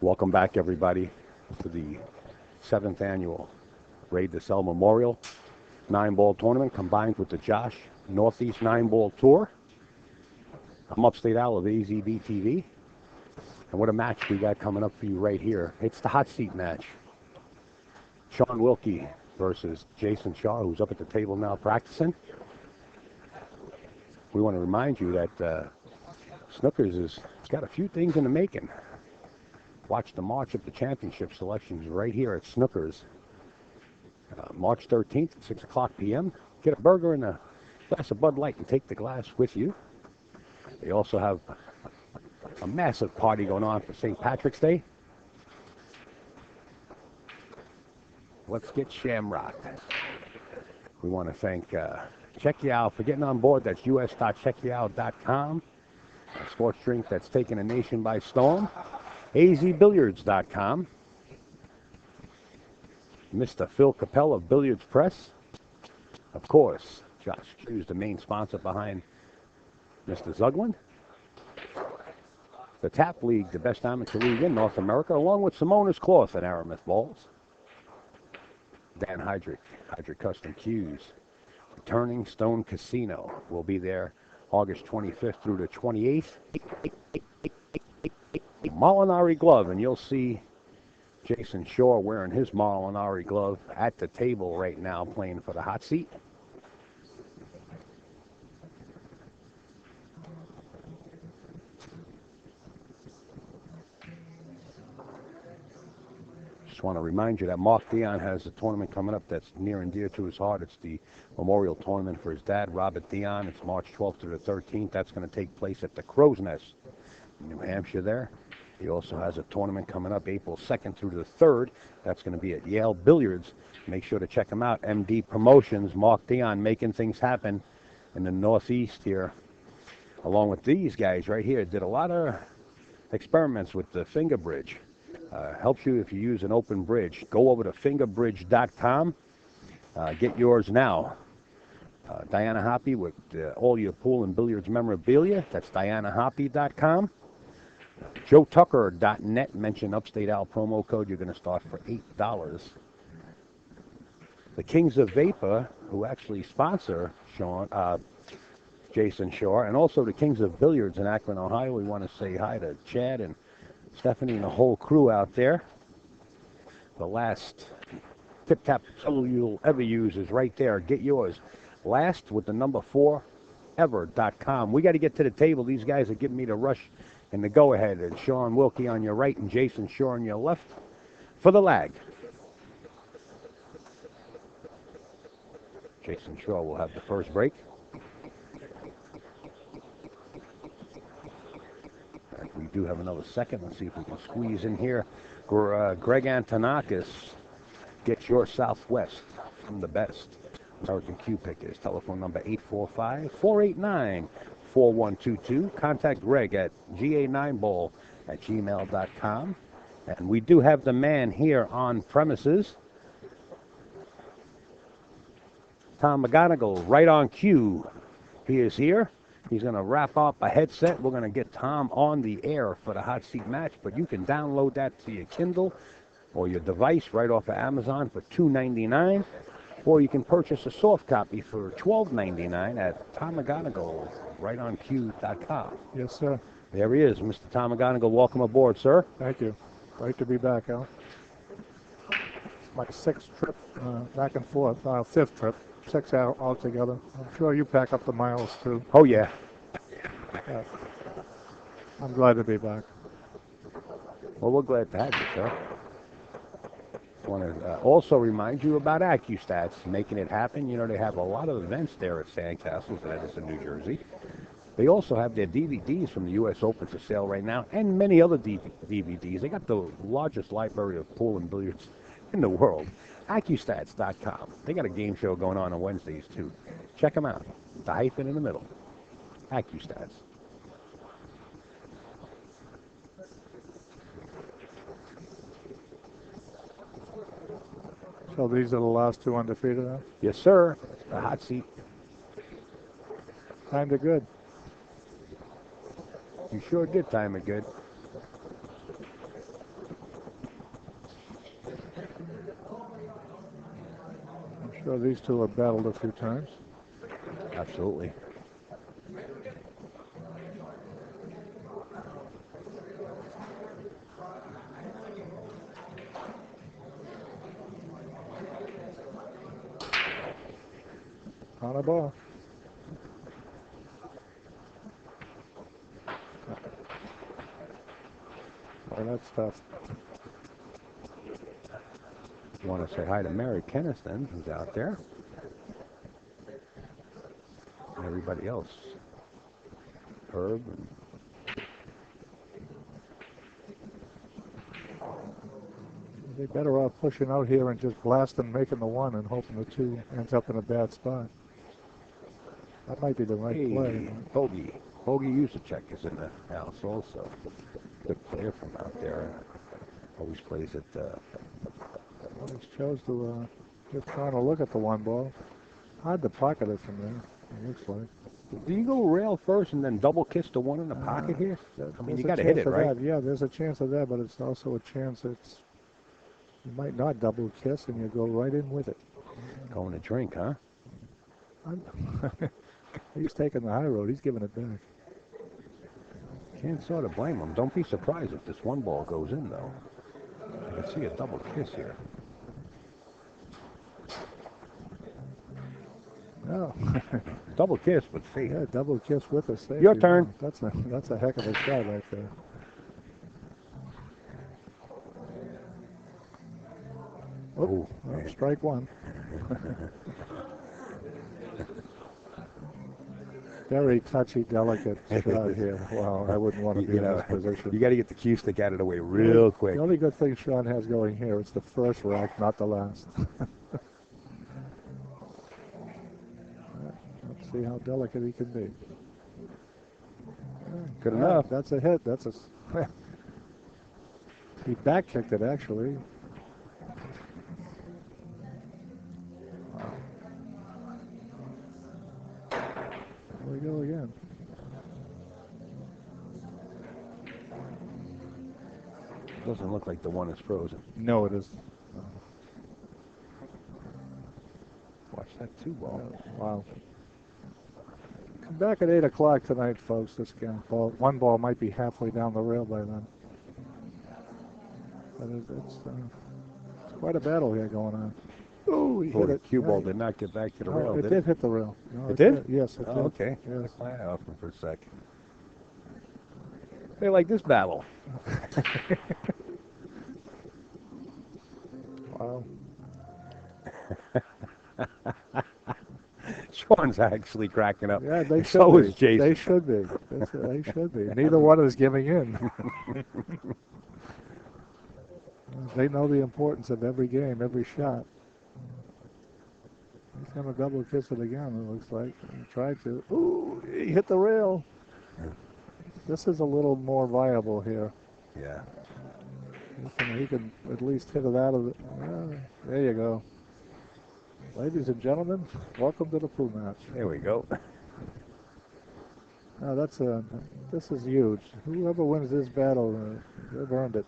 Welcome back, everybody, to the 7th annual Raid the Cell Memorial 9-ball tournament combined with the Josh Northeast 9-ball tour. I'm Upstate Al of AZB TV. And what a match we got coming up for you right here. It's the hot seat match. Shaun Wilkie versus Jayson, who's up at the table now practicing. We want to remind you that Snookers has got a few things in the making. Watch the March of the Championship selections right here at Snookers. March 13th at 6 o'clock p.m. Get a burger and a glass of Bud Light and take the glass with you. They also have a massive party going on for St. Patrick's Day. Let's get shamrocked. We want to thank Check You Out for getting on board. That's us.checkyou.com. A sports drink that's taken a nation by storm. azbilliards.com. Mr. Phil Capel of Billiards Press. Of course, Josh Q's the main sponsor behind Mr. Zuglin. The Tap League, the best amateur league in North America, along with Simona's Cloth and Aramis Balls. Dan Heydrich, Heydrich Custom Cues. Turning Stone Casino will be there August 25th through the 28th. Molinari glove, and you'll see Jayson Shaw wearing his Molinari glove at the table right now playing for the hot seat. Just want to remind you that Mark Dion has a tournament coming up that's near and dear to his heart. It's the memorial tournament for his dad, Robert Dion. It's March 12th to the 13th. That's going to take place at the Crow's Nest in New Hampshire there. He also has a tournament coming up April 2nd through the 3rd. That's going to be at Yale Billiards. Make sure to check him out. MD Promotions, Mark Dion, making things happen in the Northeast here. Along with these guys right here, did a lot of experiments with the finger bridge. Helps you if you use an open bridge. Go over to fingerbridge.com. Get yours now. Diana Hoppy with all your pool and billiards memorabilia. That's dianahoppy.com. JoeTucker.net. Mention Upstate Al promo code. You're going to start for $8. The Kings of Vapor, who actually sponsor Jayson Shaw, and also the Kings of Billiards in Akron, Ohio. We want to say hi to Chad and Stephanie and the whole crew out there. The last tip-tap tool you'll ever use is right there. Get yours. Last with the number 4 ever.com. We got to get to the table. These guys are giving me the rush and the go-ahead. And Shaun Wilkie on your right and Jayson Shaw on your left for the lag. Jayson Shaw will have the first break. We do have another second. Let's see if we can squeeze in here. Greg Antonakis, get your Southwest from the best. American Q pick is telephone number 845-489-4122. Contact Greg at ga9ball@gmail.com. And we do have the man here on premises. Tom McGonigal, right on cue. He is here. He's going to wrap up a headset. We're going to get Tom on the air for the hot seat match, but you can download that to your Kindle or your device right off of Amazon for $2.99, or you can purchase a soft copy for $12.99 at Tom McGonigal, rightonq.com. Yes, sir. There he is, Mr. Tom McGonigal. Welcome aboard, sir. Thank you. Great to be back, Al. It's my 6th trip back and forth, 5th trip. 6 out altogether. I'm sure you pack up the miles too. Oh, yeah. I'm glad to be back. Well, we're glad to have you, sir. I want to also remind you about AccuStats, making it happen. You know, they have a lot of events there at Sandcastles in Edison, New Jersey. They also have their DVDs from the U.S. Open for sale right now, and many other DVDs. They got the largest library of pool and billiards in the world. AccuStats.com. They got a game show going on Wednesdays, too. Check them out. The hyphen in the middle. AccuStats. So these are the last 2 undefeated, huh? Yes, sir. The hot seat. Timed it good. You sure did time it good. sure these two have battled a few times. Absolutely. On a ball. Oh, that's tough. Want to say hi to Mary Keniston, who's out there. And everybody else. Herb. And They're better off pushing out here and just blasting, making the one, and hoping the two ends up in a bad spot. That might be the right play. Bogey. Bogey Usacek is in the house also. Good player from out there. Always plays at He chose to just trying to look at the one ball. Hard to pocket it from there, it looks like. Do you go rail first and then double kiss the one in the pocket here? I mean, you got to hit it, right? Yeah, there's a chance of that, but it's also a chance you might not double kiss and you go right in with it. Going to drink, huh? He's taking the high road. He's giving it back. Can't sort of blame him. Don't be surprised if this one ball goes in, though. I can see a double kiss here. No. Double kiss, but see. Yeah, double kiss with a safety. Your turn. That's a heck of a shot right there. Oh, well, strike one. Very touchy, delicate shot here. Wow, I wouldn't want to be in this position. You got to get the cue stick out of the way real quick. The only good thing Shaun has going here is the first rack, not the last. Let's see how delicate he can be. Good enough. That's a hit. That's a. He back kicked it actually. There we go again. Doesn't look like the one is frozen. No, it is. Watch that two ball. Wow. Come back at 8 o'clock tonight, folks. This game, one ball might be halfway down the rail by then. But it's quite a battle here going on. Oh, he hit it. The cue ball did not get back to the rail, it did hit the rail. No, it did? Yes, it did. Okay. Yes. I off him for a sec. They like this battle. Wow. Shaun's actually cracking up. Yeah, they should so be. Is Jayson. They should be. They should be. Neither one is giving in. They know the importance of every game, every shot. He's going to double kiss it again, it looks like. He tried to. Ooh, he hit the rail. This is a little more viable here. Yeah. He can at least hit it out of it. There you go. Ladies and gentlemen, welcome to the pool match. There we go. Now this is huge. Whoever wins this battle, they've earned it.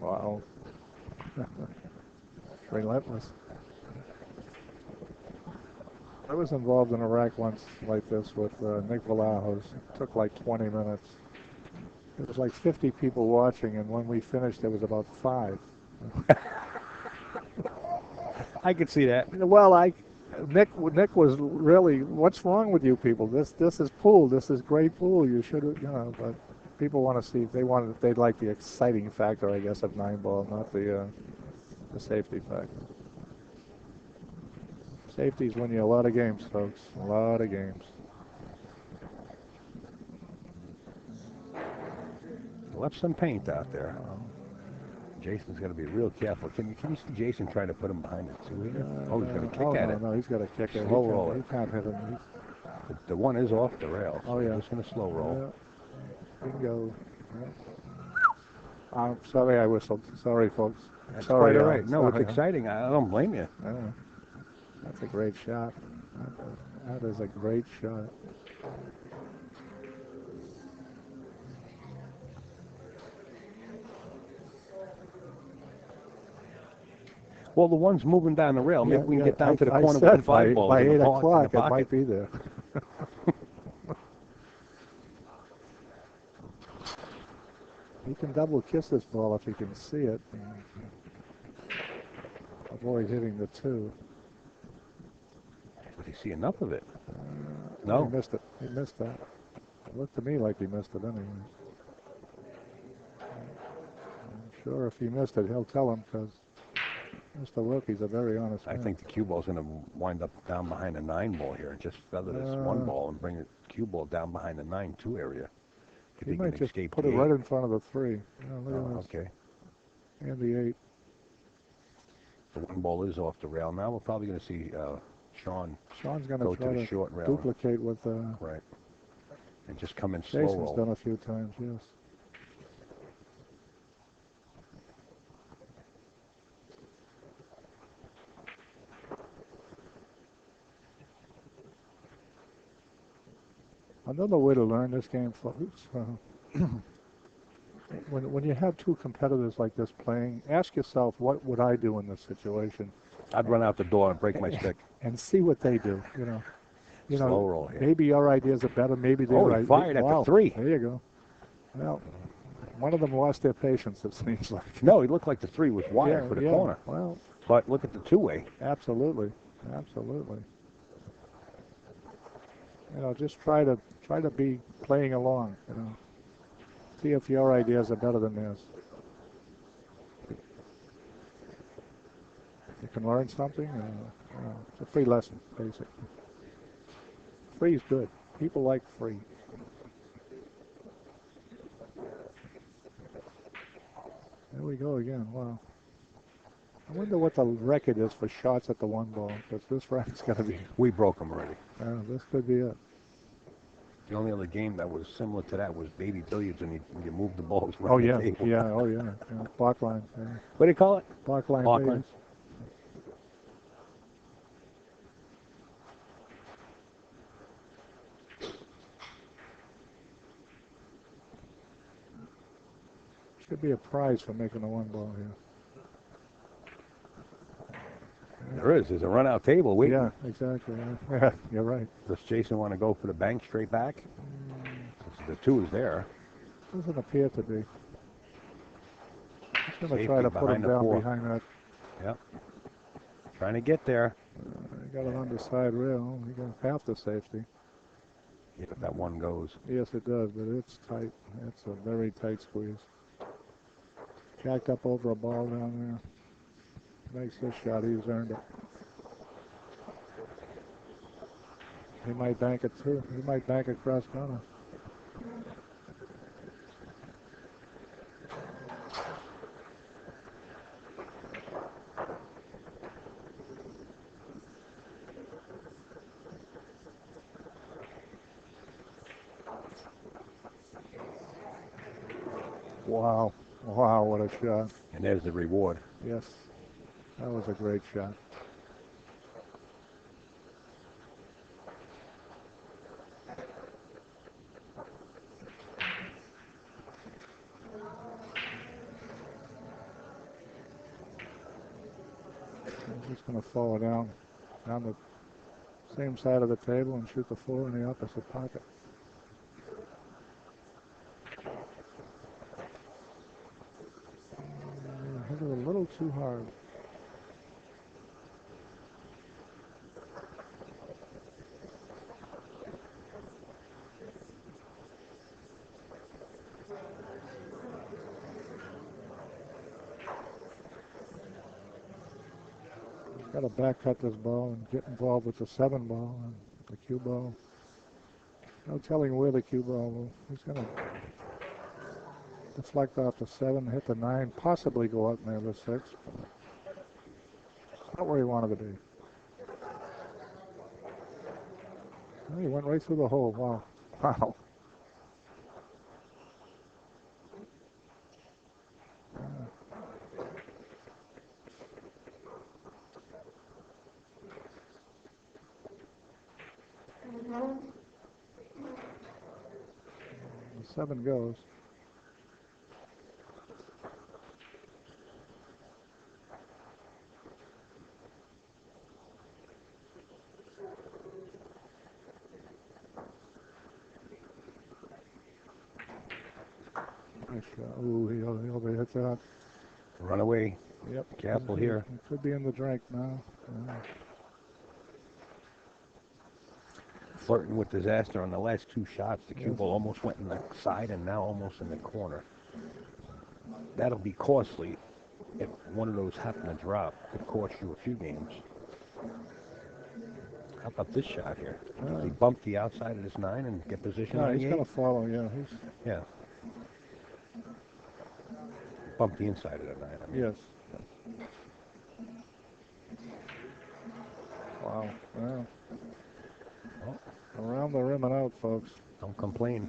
Wow. Relentless. I was involved in a rack once like this with Nick Valajos. It took like 20 minutes. There was like 50 people watching, and when we finished, there was about 5. I could see that. Well, Nick was really, what's wrong with you people? This is pool. This is great pool. You should, but people want to see, they'd like the exciting factor, I guess, of 9-ball, not the safety factor. Safety's win you a lot of games, folks. A lot of games. Left some paint out there. Jayson's got to be real careful. Can you see Jayson trying to put him behind the two here? He's going to kick at it. No, he's got to kick it. Slow roll it. He can't hit him. The one is off the rail. So yeah. He's going to slow roll. Bingo. Yeah. I'm sorry I whistled. Sorry, folks. That's sorry, quite all right. No, sorry, it's exciting. I don't blame you. That's a great shot. That is a great shot. Well, the one's moving down the rail. Maybe we can get down to the corner with the five balls by in 8 the o'clock, it pocket. might be there. He can double kiss this ball if he can see it. Avoid hitting the 2. Did he see enough of it? No. He missed it. He missed that. It looked to me like he missed it anyway. I'm sure if he missed it, he'll tell him because Mr. Wilkie's a very honest man. I think the cue ball's going to wind up down behind the 9 ball here and just feather this 1 ball and bring the cue ball down behind the 9-2 area. He might just put it right in front of the 3. Okay. And the 8. The 1 ball is off the rail. Now we're probably going to see Shaun. Shaun's going to try to short rail. Duplicate with. Right. And just come in slow Jason's roll. done a few times, yes. Another way to learn this game, folks, when you have 2 competitors like this playing, ask yourself, what would I do in this situation? I'd run out the door and break my stick. And see what they do, Slow roll here. Maybe your ideas are better, maybe they're right. He fired at the 3. There you go. Well, one of them lost their patience, it seems like. No, he looked like the 3 was wired for the corner. Well, but look at the 2-way. Absolutely. Just try to be playing along, See if your ideas are better than theirs. You can learn something. It's a free lesson, basically. Free is good. People like free. There we go again. Wow. I wonder what the record is for shots at the 1 ball, because this racket's got to be... We broke them already. This could be it. The only other game that was similar to that was baby billiards, and you moved the balls around Oh, the yeah. table. Yeah. Block line. Yeah. What do you call it? Block line. Block lines. Should be a prize for making the 1 ball here. There is. There's a run-out table waiting. Yeah, exactly. Yeah, you're right. Does Jayson want to go for the bank straight back? The 2 is there. Doesn't appear to be. He's going to Safety try to put him down 4. behind that. Yep. Trying to get there. He got an underside rail. He got half the safety. Yeah, but that 1 goes. Yes, it does, but it's tight. It's a very tight squeeze. Jacked up over a ball down there. Makes this shot. He's earned it. He might bank it too. He might bank it cross corner. Wow. Wow, what a shot. And there's the reward. Yes. That was a great shot. I'm just going to follow down the same side of the table and shoot the 4 in the opposite pocket. Hit it a little too hard. Got to back cut this ball and get involved with the 7 ball and the cue ball. No telling where the cue ball will. He's going to deflect off the 7, hit the 9, possibly go up near the 6. Not where he wanted to be. Oh, he went right through the hole. Wow. Wow. The 7 goes. Nice shot. Ooh, he overhit that. Runaway. Yep. Careful here. It could be in the drink now. Flirting with disaster on the last two shots. The cue ball almost went in the side and now almost in the corner. That'll be costly if one of those happen to drop. Could cost you a few games. How about this shot here? Does he bump the outside of this 9 and get position on the 8? He's going to follow, Yeah. Bump the inside of the 9. I mean. Yes. Wow. Well, around the rim and out, folks. Don't complain.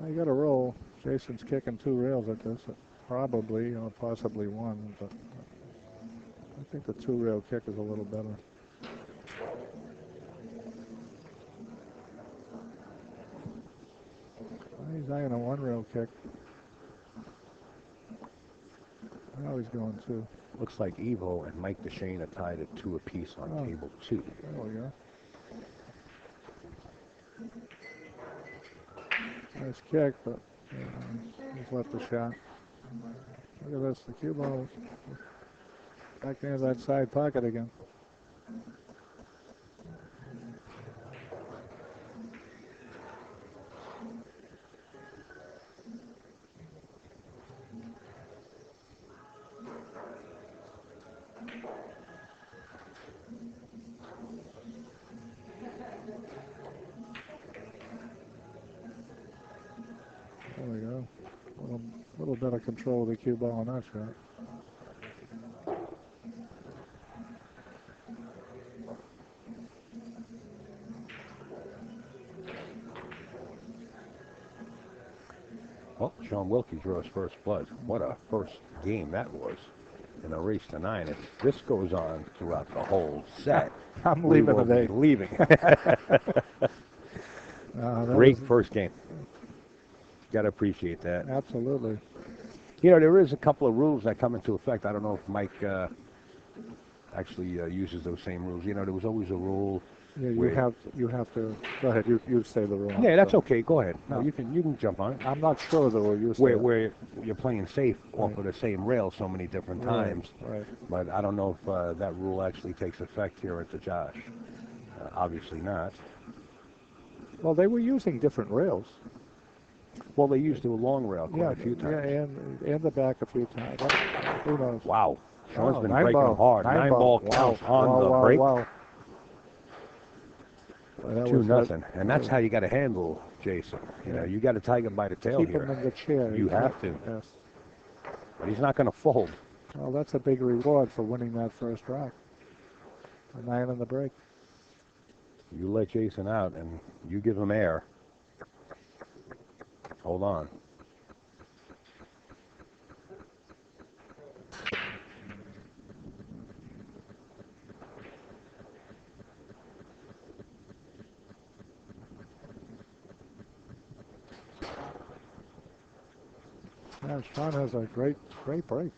You got to roll. Jayson's kicking 2 rails at this, probably, or possibly 1, but I think the 2-rail kick is a little better. He's eyeing a 1-rail kick. Now he's going 2. Looks like Evo and Mike DeShane are tied at 2 apiece on table 2. There we go. Nice kick, but he's left the shot. Look at this, the cue ball back into that side pocket again. There we go. A little better control of the cue ball on that shot. Well, Shaun Wilkie draws first blood. What a first game that was in a race to 9. If this goes on throughout the whole set, I'm leaving today. Leaving. Great first game. Got to appreciate that. Absolutely. You know, there is a couple of rules that come into effect. I don't know if Mike actually uses those same rules. You know, there was always a rule. Yeah, you have to. Go ahead. You say the rule. Yeah, that's okay. Go ahead. No, you can jump on it. I'm not sure the rule. You say where you're playing safe off of the same rail so many different times. Right. But I don't know if that rule actually takes effect here at the Josh. Obviously not. Well, they were using different rails. Well, they used the long rail quite a few times. Yeah, and the back a few times. Who knows? Wow. Shaun's been 9 breaking ball. them hard. 9 ball counts on the break. Wow. 2-0. And that's how you got to handle Jayson. You know, you got to take him by the tail Keep here. him in the chair. You have to. Yes. But he's not going to fold. Well, that's a big reward for winning that first rock. A 9 on the break. You let Jayson out and you give him air. Hold on. Yeah, Shaun has a great break.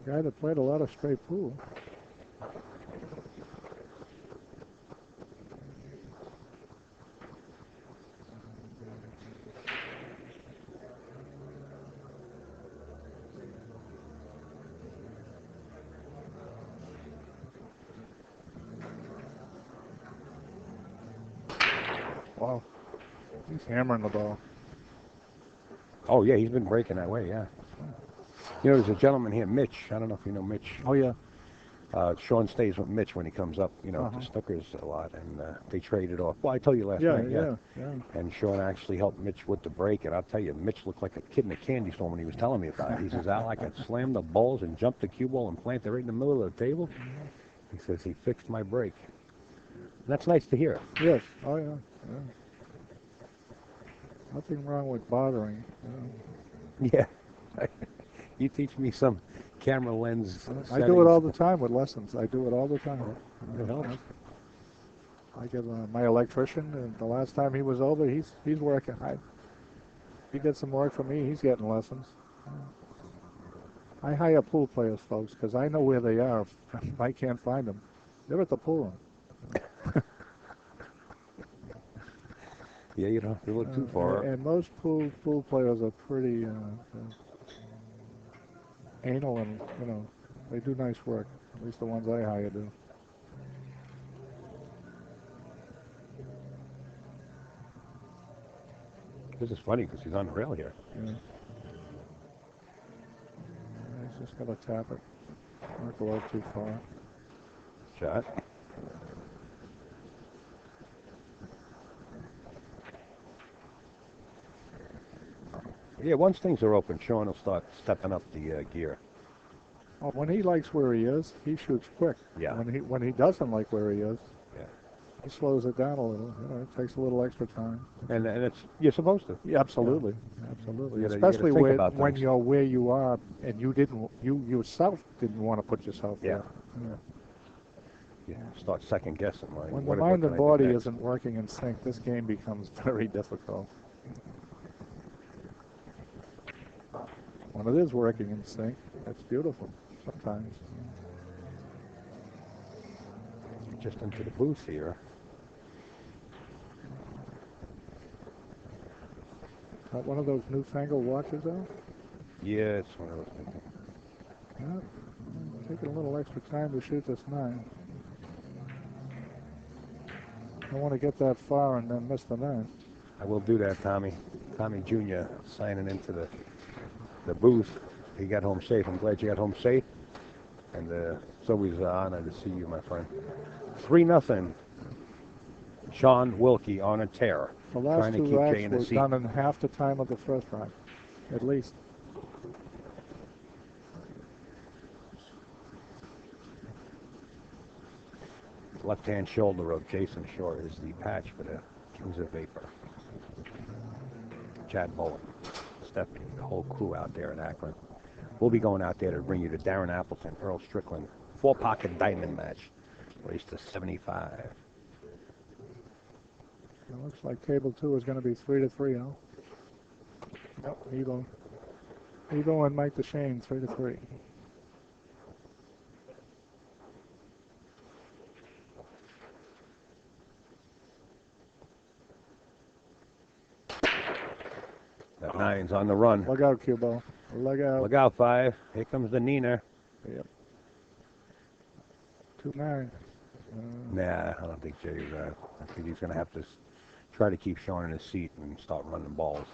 Guy that played a lot of straight pool. Wow. He's hammering the ball. Oh, yeah, he's been breaking that way, yeah. You know, there's a gentleman here, Mitch. I don't know if you know Mitch. Oh, yeah. Shaun stays with Mitch when he comes up, you know, to Snookers a lot, and they traded off. Well, I told you last night, yeah. And Shaun actually helped Mitch with the break, and I'll tell you, Mitch looked like a kid in a candy store when he was telling me about it. He says, Al, I could slam the balls and jump the cue ball and plant it right in the middle of the table. He says he fixed my break. And that's nice to hear. Yes. Oh, yeah. Nothing wrong with bothering. Yeah. You teach me some camera lens settings. I do it all the time with lessons. I do it all the time. It helps. I get my electrician, and the last time he was over, he's working. He did some work for me. He's getting lessons. I hire pool players, folks, because I know where they are. If I can't find them, they're at the pool room. Yeah, you don't have to look too far. And most pool players are pretty anal, and they do nice work. At least the ones I hire do. This is funny because he's on the rail here. Yeah. He's just got to tap it. Not go out too far. Shot. Yeah, once things are open, Shaun will start stepping up the gear. Oh, when he likes where he is, he shoots quick. Yeah. When he doesn't like where he is, yeah, he slows it down a little. It takes a little extra time. And you're supposed to. Yeah, absolutely, absolutely. You gotta Especially when things. you're where you are and you yourself didn't want to put yourself there. Yeah. Start second guessing. Like, When the mind and body isn't working in sync, this game becomes very difficult. When it is working in sync, it's beautiful sometimes. Just into the booth here. Got one of those newfangled watches out? Yeah, it's one of those things. Yeah, taking a little extra time to shoot this 9. I want to get that far and then miss the 9. I will do that, Tommy. Tommy Jr. signing into the booth. He got home safe. I'm glad you got home safe. And it's always an honor to see you, my friend. 3-0. Shaun Wilkie on a tear. The last trying to two keep racks Jay in the were seat. done in half the time of the first rack, at least. Left-hand shoulder of Jayson Shore is the patch for the Kings of Vapor. Chad Bowen, Stephanie, the whole crew out there in Akron. We'll be going out there to bring you the Darren Appleton, Earl Strickland 4-pocket diamond match. Race to 75. It looks like Cable 2 is going to be 3-3, huh? Yep, Evo and Mike DeShane, 3-3. That 9's on the run. Look out, Cubo. Look out. Look out, 5. Here comes the Neener. Yep. 2-9. Nah, I don't think Jay's. I think he's going to have to try to keep Shaun in his seat and start running balls.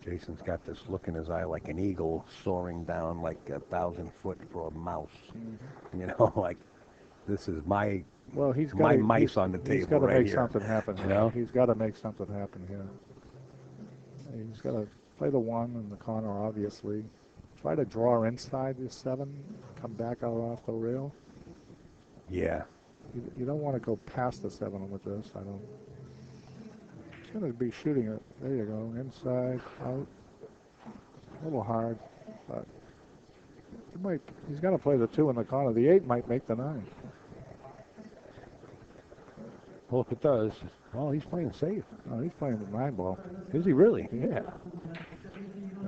Jason's got this look in his eye like an eagle soaring down like 1,000 foot for a mouse. Mm-hmm. You know, like this is my mice on the table. He's got to right make here. something happen. You know, he's got to make something happen here. He's got to play the 1 in the corner, obviously. Try to draw inside the 7, come back out off the rail. Yeah. You don't want to go past the 7 with this. I don't. He's going to be shooting it. There you go. Inside, out. A little hard, but he's going to play the 2 in the corner. The 8 might make the 9. Well, if it does, well, he's playing safe. Oh, he's playing the 9 ball. Is he really? Yeah.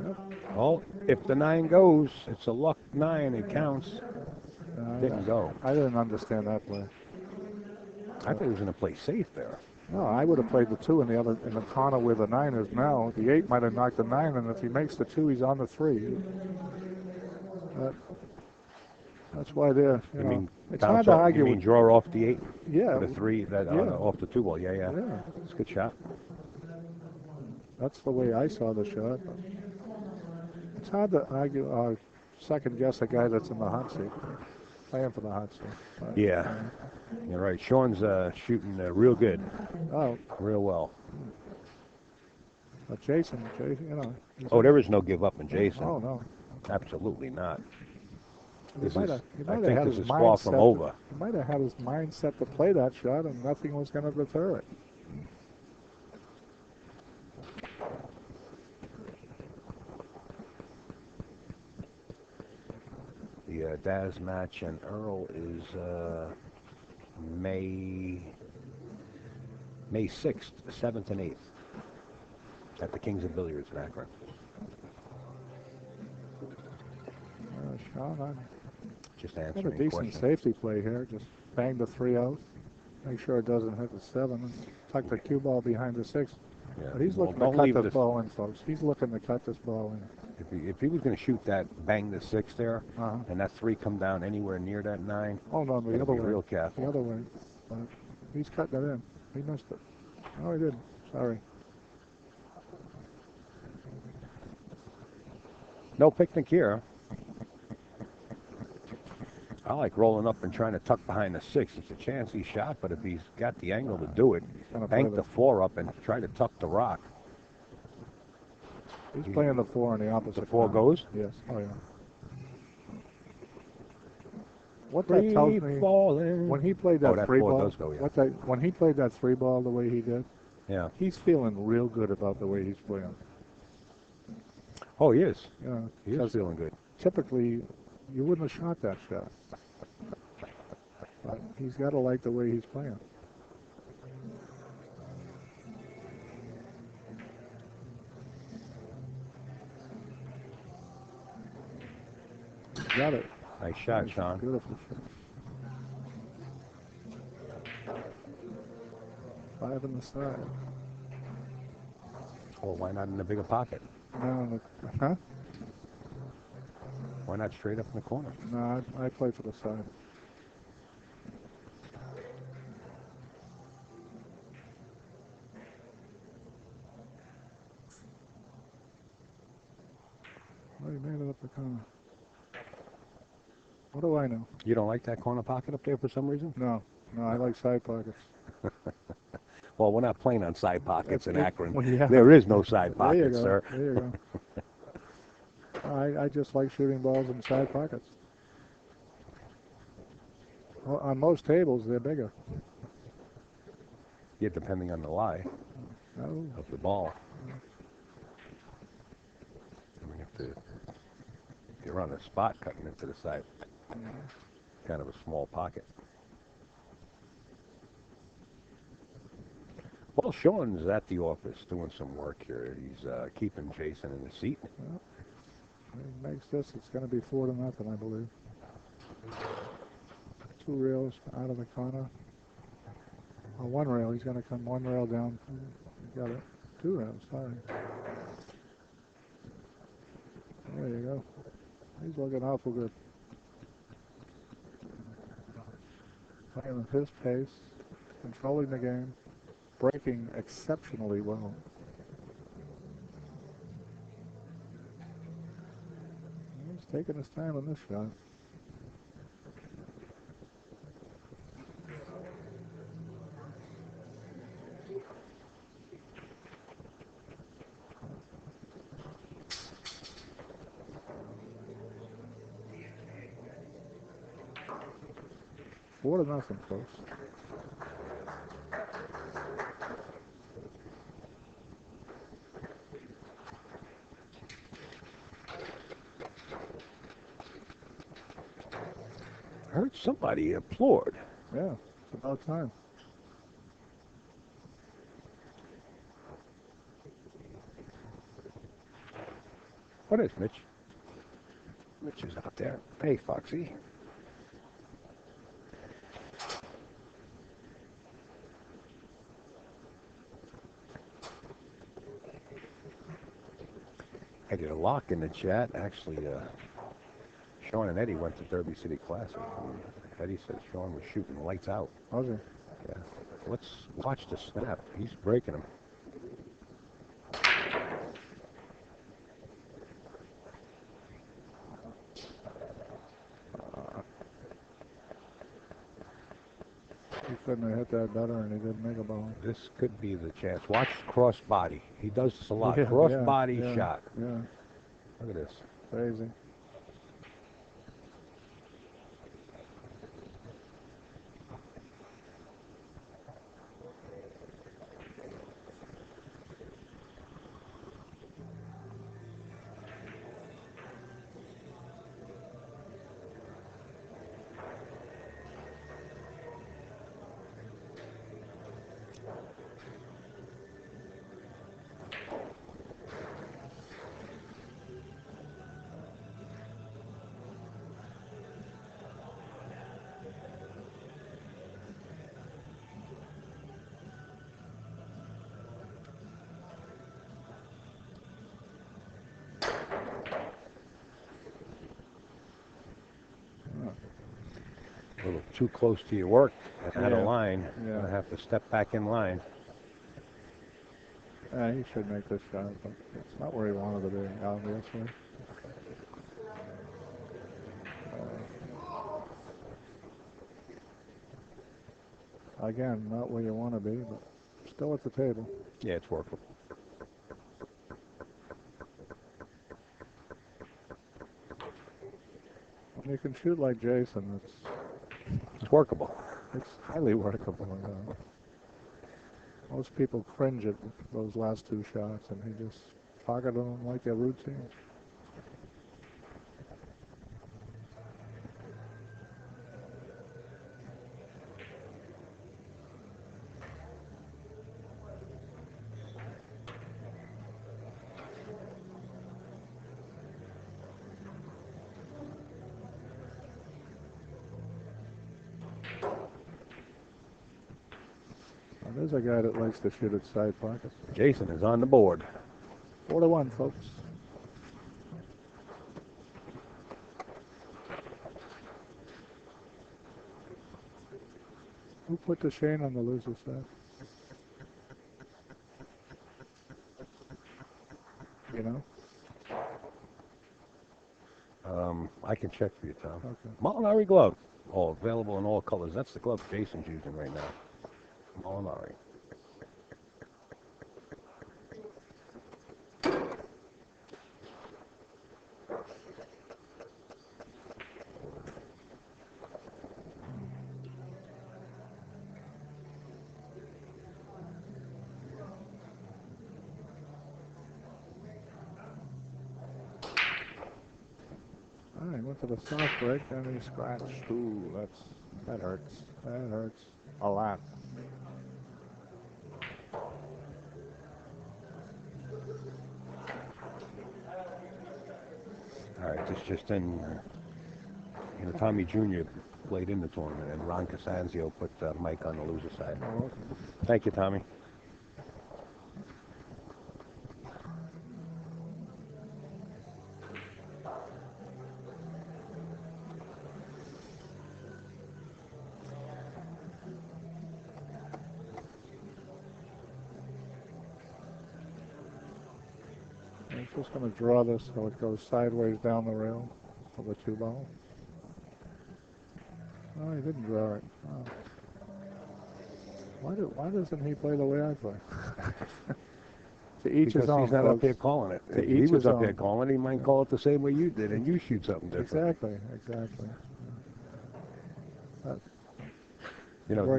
Yep. Well, if the 9 goes, it's a luck 9. It counts. Didn't go. I didn't understand that play. I thought he was going to play safe there. No, I would have played the 2 in the corner where the 9 is now. The 8 might have knocked the 9, and if he makes the 2, he's on the 3. That's why they're. You know, it's hard to argue. You mean draw off the 8? Yeah. The 3 off the 2 ball. Yeah. Yeah. It's a good shot. That's the way I saw the shot. It's hard to argue or second guess a guy that's in the hot seat, playing for the hot seat. But, yeah. You're right. Shaun's shooting real good. Oh. Real well. But Jayson, you know. Oh, there is no give up in Jayson. Oh, no. Absolutely not. I think this is far from over. He might have had his mind set to play that shot, and nothing was going to deter it. The Daz match and Earl is May 6th, 7th, and 8th. at the Kings of Billiards in Akron. Shaun, Just I got a answering decent questions. safety play here. Just bang the 3 out. Make sure it doesn't hit the 7. And tuck the cue ball behind the 6. Yeah. But he's Well, looking to don't cut leave this this- ball in, folks. He's looking to cut this ball in. If he was going to shoot that, bang the 6 there, Uh-huh. and that 3 come down anywhere near that 9. Oh, no, the gotta other be way. real careful. The other way. But he's cutting it in. He missed it. No, he didn't. Sorry. No picnic here. I like rolling up and trying to tuck behind the 6. It's a chancy shot, but if he's got the angle to do it, Gonna bank play the 4 up and try to tuck the rock. He's playing the 4 in the opposite. The 4 corner. goes? Yes. Oh, yeah. What that tells me, falling. when he played that, Oh, that 3 4 ball, does go, yeah. when he played that 3 ball the way he did, Yeah. he's feeling real good about the way he's playing. Oh, he is. You know, He is 'cause feeling good. typically, you wouldn't have shot that shot. But he's got to like the way he's playing. Got it. Nice shot, Shaun. Beautiful shot. 5 in the side. Oh, why not in the bigger pocket? No, huh? Why not straight up in the corner? No, I play for the side. Oh, he made it up the corner. What do I know? You don't like that corner pocket up there for some reason? No, I like side pockets. Well, we're not playing on side pockets in Well, Akron. yeah. There is no side There you pockets, go. sir. There you go. I just like shooting balls in side pockets. Well, on most tables, they're bigger. Yeah, depending on the lie Oh, of the ball. I mean, if you're on the spot cutting into the side, kind of a small pocket. Well, Shaun's at the office doing some work here. He's keeping Jayson in the seat. well, he makes this. It's going to be 4-0, I believe. 2 rails out of the corner. Oh, 1 rail. He's going to come 1 rail down. He got it. 2 rails. Sorry. There you go. He's looking awful good. Playing at his pace, controlling the game, breaking exceptionally well. He's taking his time on this shot. Four to nothing, folks. I heard somebody applaud. Yeah, it's about time. What is Mitch? Mitch is out there. Hey, Foxy. I get a lock in the chat. Actually, Shaun and Eddie went to Derby City Classic. And Eddie said Shaun was shooting lights out. Was he? Yeah. Let's watch the snap. He's breaking them. He couldn't have hit that better, and he didn't make a ball. This could be the chance. Watch cross body. He does this a lot. Yeah, Cross yeah, body yeah, shot. Yeah, Look at this. crazy. too close to your work and out of Yeah. line. Yeah. Gonna have to step back in line. He should make this shot, but it's not where he wanted to be, obviously. Again, not where you want to be, but still at the table. Yeah, it's workable. When you can shoot like Jayson, It's workable. it's highly workable. Most people cringe at those last two shots, and he just pocketed them like a routine. Now, there's a guy that likes to shoot at side pockets. Jayson is on the board. 4-1, folks. Who put the Shane on the loser side? You know? I can check for you, Tom. Okay. Molinari glove. Oh, available in all colors. That's the glove Jason's using right now. Molinari. He went to the soft break and he scratched. Ooh, that hurts. That hurts a lot. All right, this just in. Tommy Jr. played in the tournament, and Ron Costanzo put Mike on the loser side. Oh, okay. Thank you, Tommy. He's just going to draw this so it goes sideways down the rail of the two ball. No, he didn't draw it. Oh. Why doesn't he play the way I play? To each Because his own, he's not folks. up there calling it. To If he each was his up there own. calling it, he might call it the same way you did, and you shoot something different. Exactly.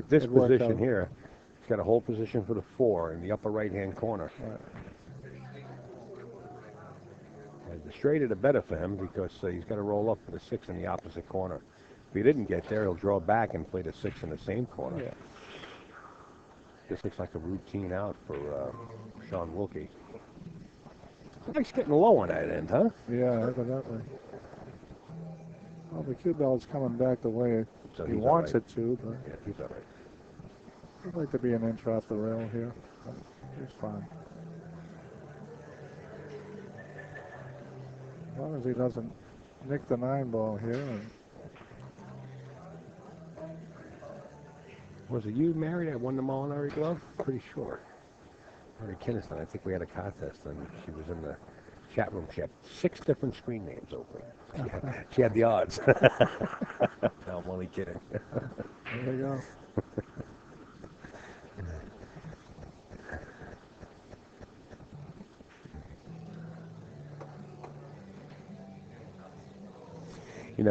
This it worked position out. here, he's got a whole position for the 4 in the upper right-hand corner. Right. And the straighter the better for him because he's got to roll up for the 6 in the opposite corner. If he didn't get there, he'll draw back and play the 6 in the same corner. Yeah. This looks like a routine out for Shaun Wilkie. Mike's getting low on that end, huh? Yeah, evidently. Well, the cue ball's coming back the way So he he's wants all right. it to, but Yeah, he's all right. I'd like to be an inch off the rail here. He's fine. As long as he doesn't nick the 9 ball here. And Was it you, Mary, that won the Molinari glove? Pretty sure. Mary Kinniston, I think we had a contest, and she was in the chat room. She had 6 different screen names open. She had the odds. No, I'm only kidding. there you go.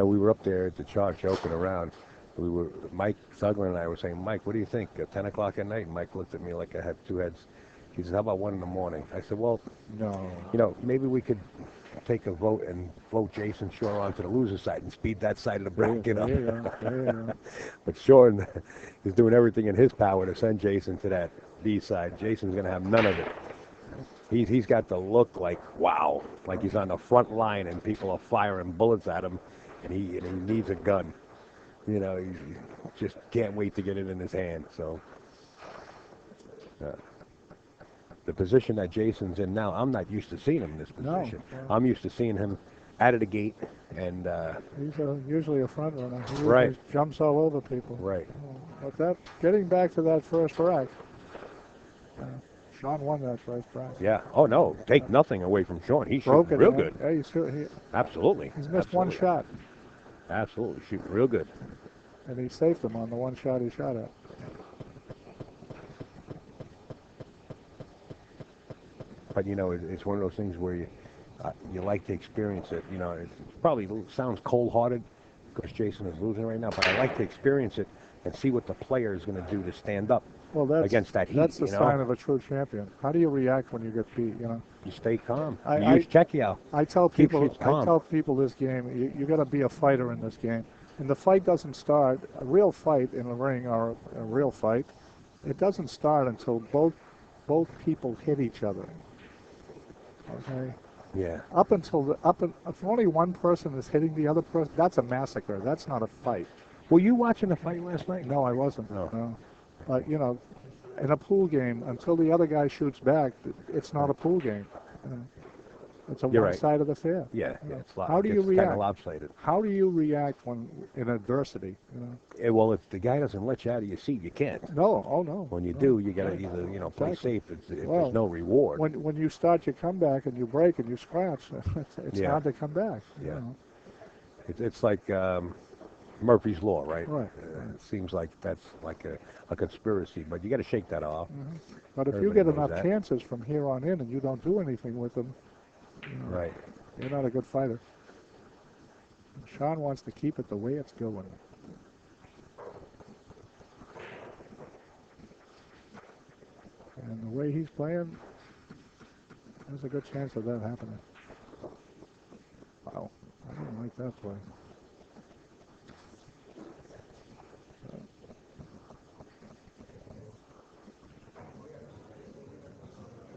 We were up there at the chart joking around. Mike Sugler and I were saying, Mike, what do you think? 10 o'clock at night? And Mike looked at me like I had 2 heads. He says, how about 1 in the morning? I said, well, No. Maybe we could take a vote and vote Jayson Shaw onto the loser side and speed that side of the bracket up. There you go. But Shaun is doing everything in his power to send Jayson to that B side. Jason's going to have none of it. He's got the look like, wow, like he's on the front line and people are firing bullets at him, and he needs a gun. He just can't wait to get it in his hand. So the position that Jayson's in now, I'm not used to seeing him in this position. No. I'm used to seeing him out of the gate, and He's usually a front runner. He usually Right. jumps all over people. right. But getting back to that first rack, Shaun won that first rack. Yeah. Oh no, take nothing away from Shaun. He's Broke shooting it. real man. good. Yeah, Absolutely. he's missed one Absolutely. shot, Absolutely, shooting real good. and he saved him on the one shot he shot at. But you know, it's one of those things where you like to experience it. You know, it probably sounds cold-hearted because Jayson is losing right now, but I like to experience it and see what the player is going to do to stand up Well, against that heat. that's the You know, sign of a true champion. How do you react when you get beat? you stay calm. I- You I- use Chekiao. I tell Keep people, shit calm. this game, you got to be a fighter in this game, and the fight doesn't start. A real fight in a ring, or a real fight, it doesn't start until both people hit each other. Okay. Yeah. If only one person is hitting the other person, that's a massacre. That's not a fight. Were you watching the fight last night? No, I wasn't. No. No. But in a pool game, until the other guy shoots back, it's not a pool game. It's a You're right. one-sided affair. Yeah. Yeah. It's How do you It's kind react? of lopsided. How do you react when in adversity? Well, if the guy doesn't let you out of your seat, you can't. No, oh no. When you no. do, you got to either play Exactly. safe. If Well, there's no reward. When you start your comeback and you break and you scratch, it's Yeah. hard to come back. Yeah. It's like Murphy's Law, right? Right. It seems like that's like a conspiracy, but you got to shake that off. But if you Everybody get knows enough that. chances from here on in and you don't do anything with them, Right. you're not a good fighter. Shaun wants to keep it the way it's going. And the way he's playing, there's a good chance of that happening. Wow, I didn't like that play.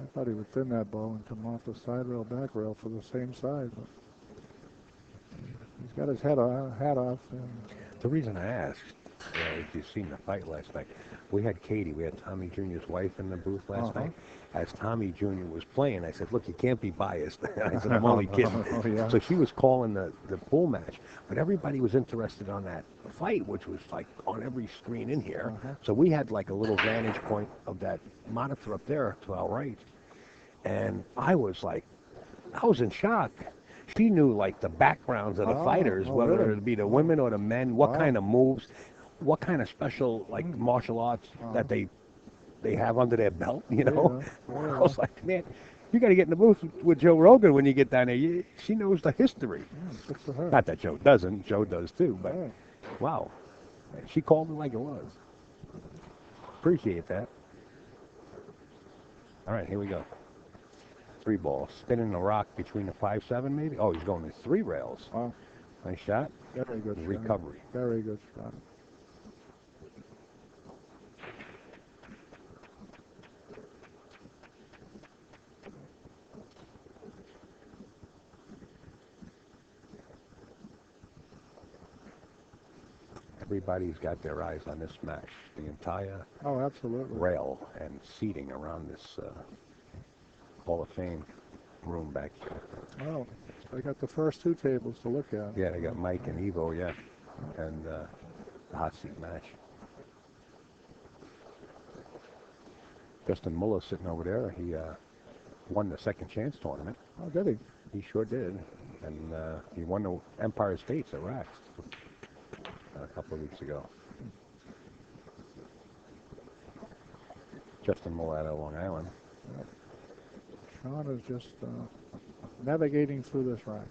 I thought he would thin that ball and come off the side rail, back rail for the same side. But he's got his hat off. And The reason I asked, if you've seen the fight last night, we had Katie, we had Tommy Jr.'s wife in the booth last night. As Tommy Jr. was playing, I said, look, you can't be biased. I said, I'm only kidding. Oh, yeah. So she was calling the pool match, but everybody was interested on that fight, which was like on every screen in here. So we had like a little vantage point of that monitor up there to our right. And I was in shock. She knew like the backgrounds of the fighters, whether really? it be the women or the men, what Wow. kind of moves, what kind of special like martial arts that they have under their belt, Yeah. I was like, man, you got to get in the booth with Joe Rogan when you get down there. She knows the history. Good for her. Not that Joe doesn't. Joe does too. But Right. wow, she called it like it was. Appreciate that. All right, here we go. 3 ball, spinning the rock between the 5-7 maybe. Oh, he's going to 3 rails. Wow. Nice shot. Very good shot. Recovery. Very good shot. Everybody's got their eyes on this match. The entire Oh, absolutely. rail and seating around this Hall of Fame room back here. Oh, they got the first 2 tables to look at. Yeah, they got Mike and Evo, yeah, and the hot seat match. Justin Muller sitting over there. He won the Second Chance tournament. Oh, did he? He sure did, and he won the Empire States at Rax a couple of weeks ago. Justin Muller out of Long Island. Shaun is just navigating through this rack.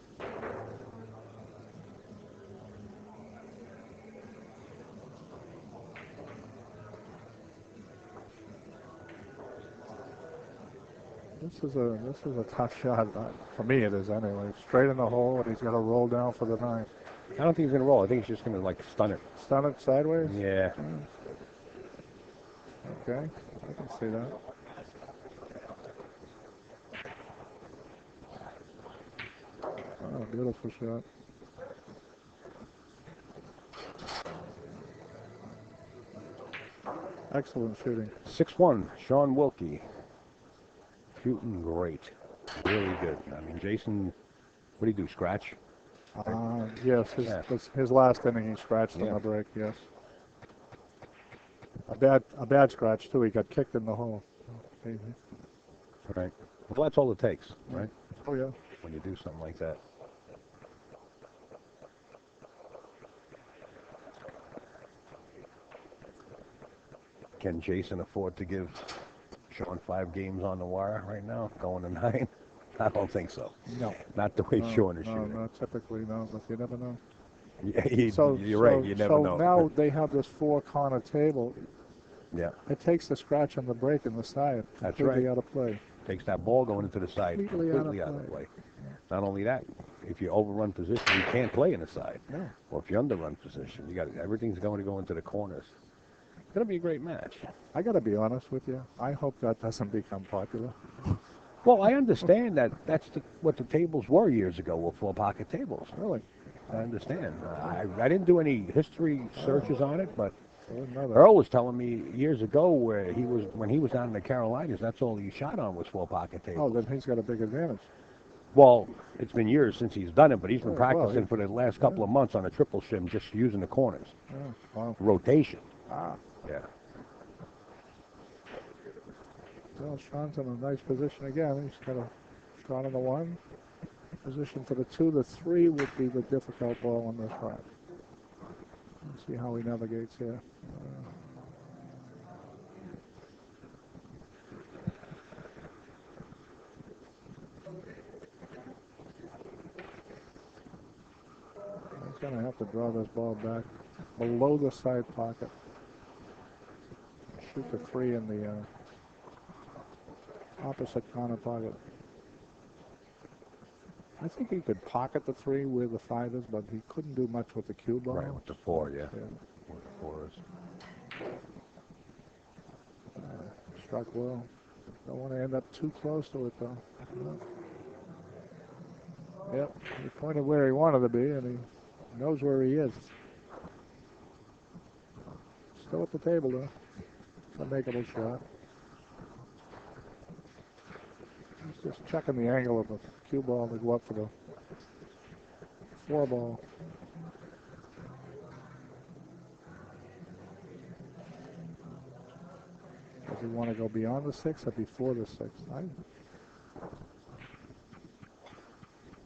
This is a tough shot. For me, it is anyway. Straight in the hole, and he's got to roll down for the 9. I don't think he's gonna roll. I think he's just gonna like stun it. Stun it sideways? Yeah. Okay, I can see that. Oh, beautiful shot. Excellent shooting. 6-1, Shaun Wilkie. Shooting great. Really good. I mean, Jayson What do you do, scratch? Yes, Yeah. his last inning he scratched on the break. Yes. A bad scratch too. He got kicked in the hole. Right. Well, that's all it takes, right? Oh yeah. When you do something like that. Can Jayson afford to give Shaun 5 games on the wire right now, going to 9? I don't think so. No. Not the way Shaun is No, shooting. not typically, no, but you never know. Yeah, you're right. You never know. So now they have this four-corner table. Yeah. It takes the scratch on the break in the side. That's Completely right. out of play. Takes that ball going into the side. Completely Out of play. Not only that, if you overrun position, you can't play in the side. No. Or if you underrun position, everything's going to go into the corners. It's going to be a great match. I got to be honest with you. I hope that doesn't become popular. Well, I understand that that's what the tables were years ago, were four-pocket tables. Really? I understand. I didn't do any history searches on it, but Another. Earl was telling me years ago when he was down in the Carolinas, that's all he shot on was four-pocket tables. Oh, then he's got a big advantage. Well, it's been years since he's done it, but he's been practicing well, for the last couple of months on a triple shim, just using the corners. Oh, wow. Rotation. Ah. Yeah. Well, Shaun's in a nice position again. He's got a shot on the 1. Position for the 2. The 3 would be the difficult ball on this track. Let's see how he navigates here. He's going to have to draw this ball back below the side pocket. Shoot the 3 in the opposite corner pocket. I think he could pocket the 3 where the 5 is, but he couldn't do much with the cue ball. Right, with the 4, yeah. Where the 4 is. Struck well. Don't want to end up too close to it, though. Yep, he pointed where he wanted to be, and he knows where he is. Still at the table, though. It's a makeable shot. He's just checking the angle of the cue ball to go up for the 4 ball. Does he want to go beyond the 6 or before the 6?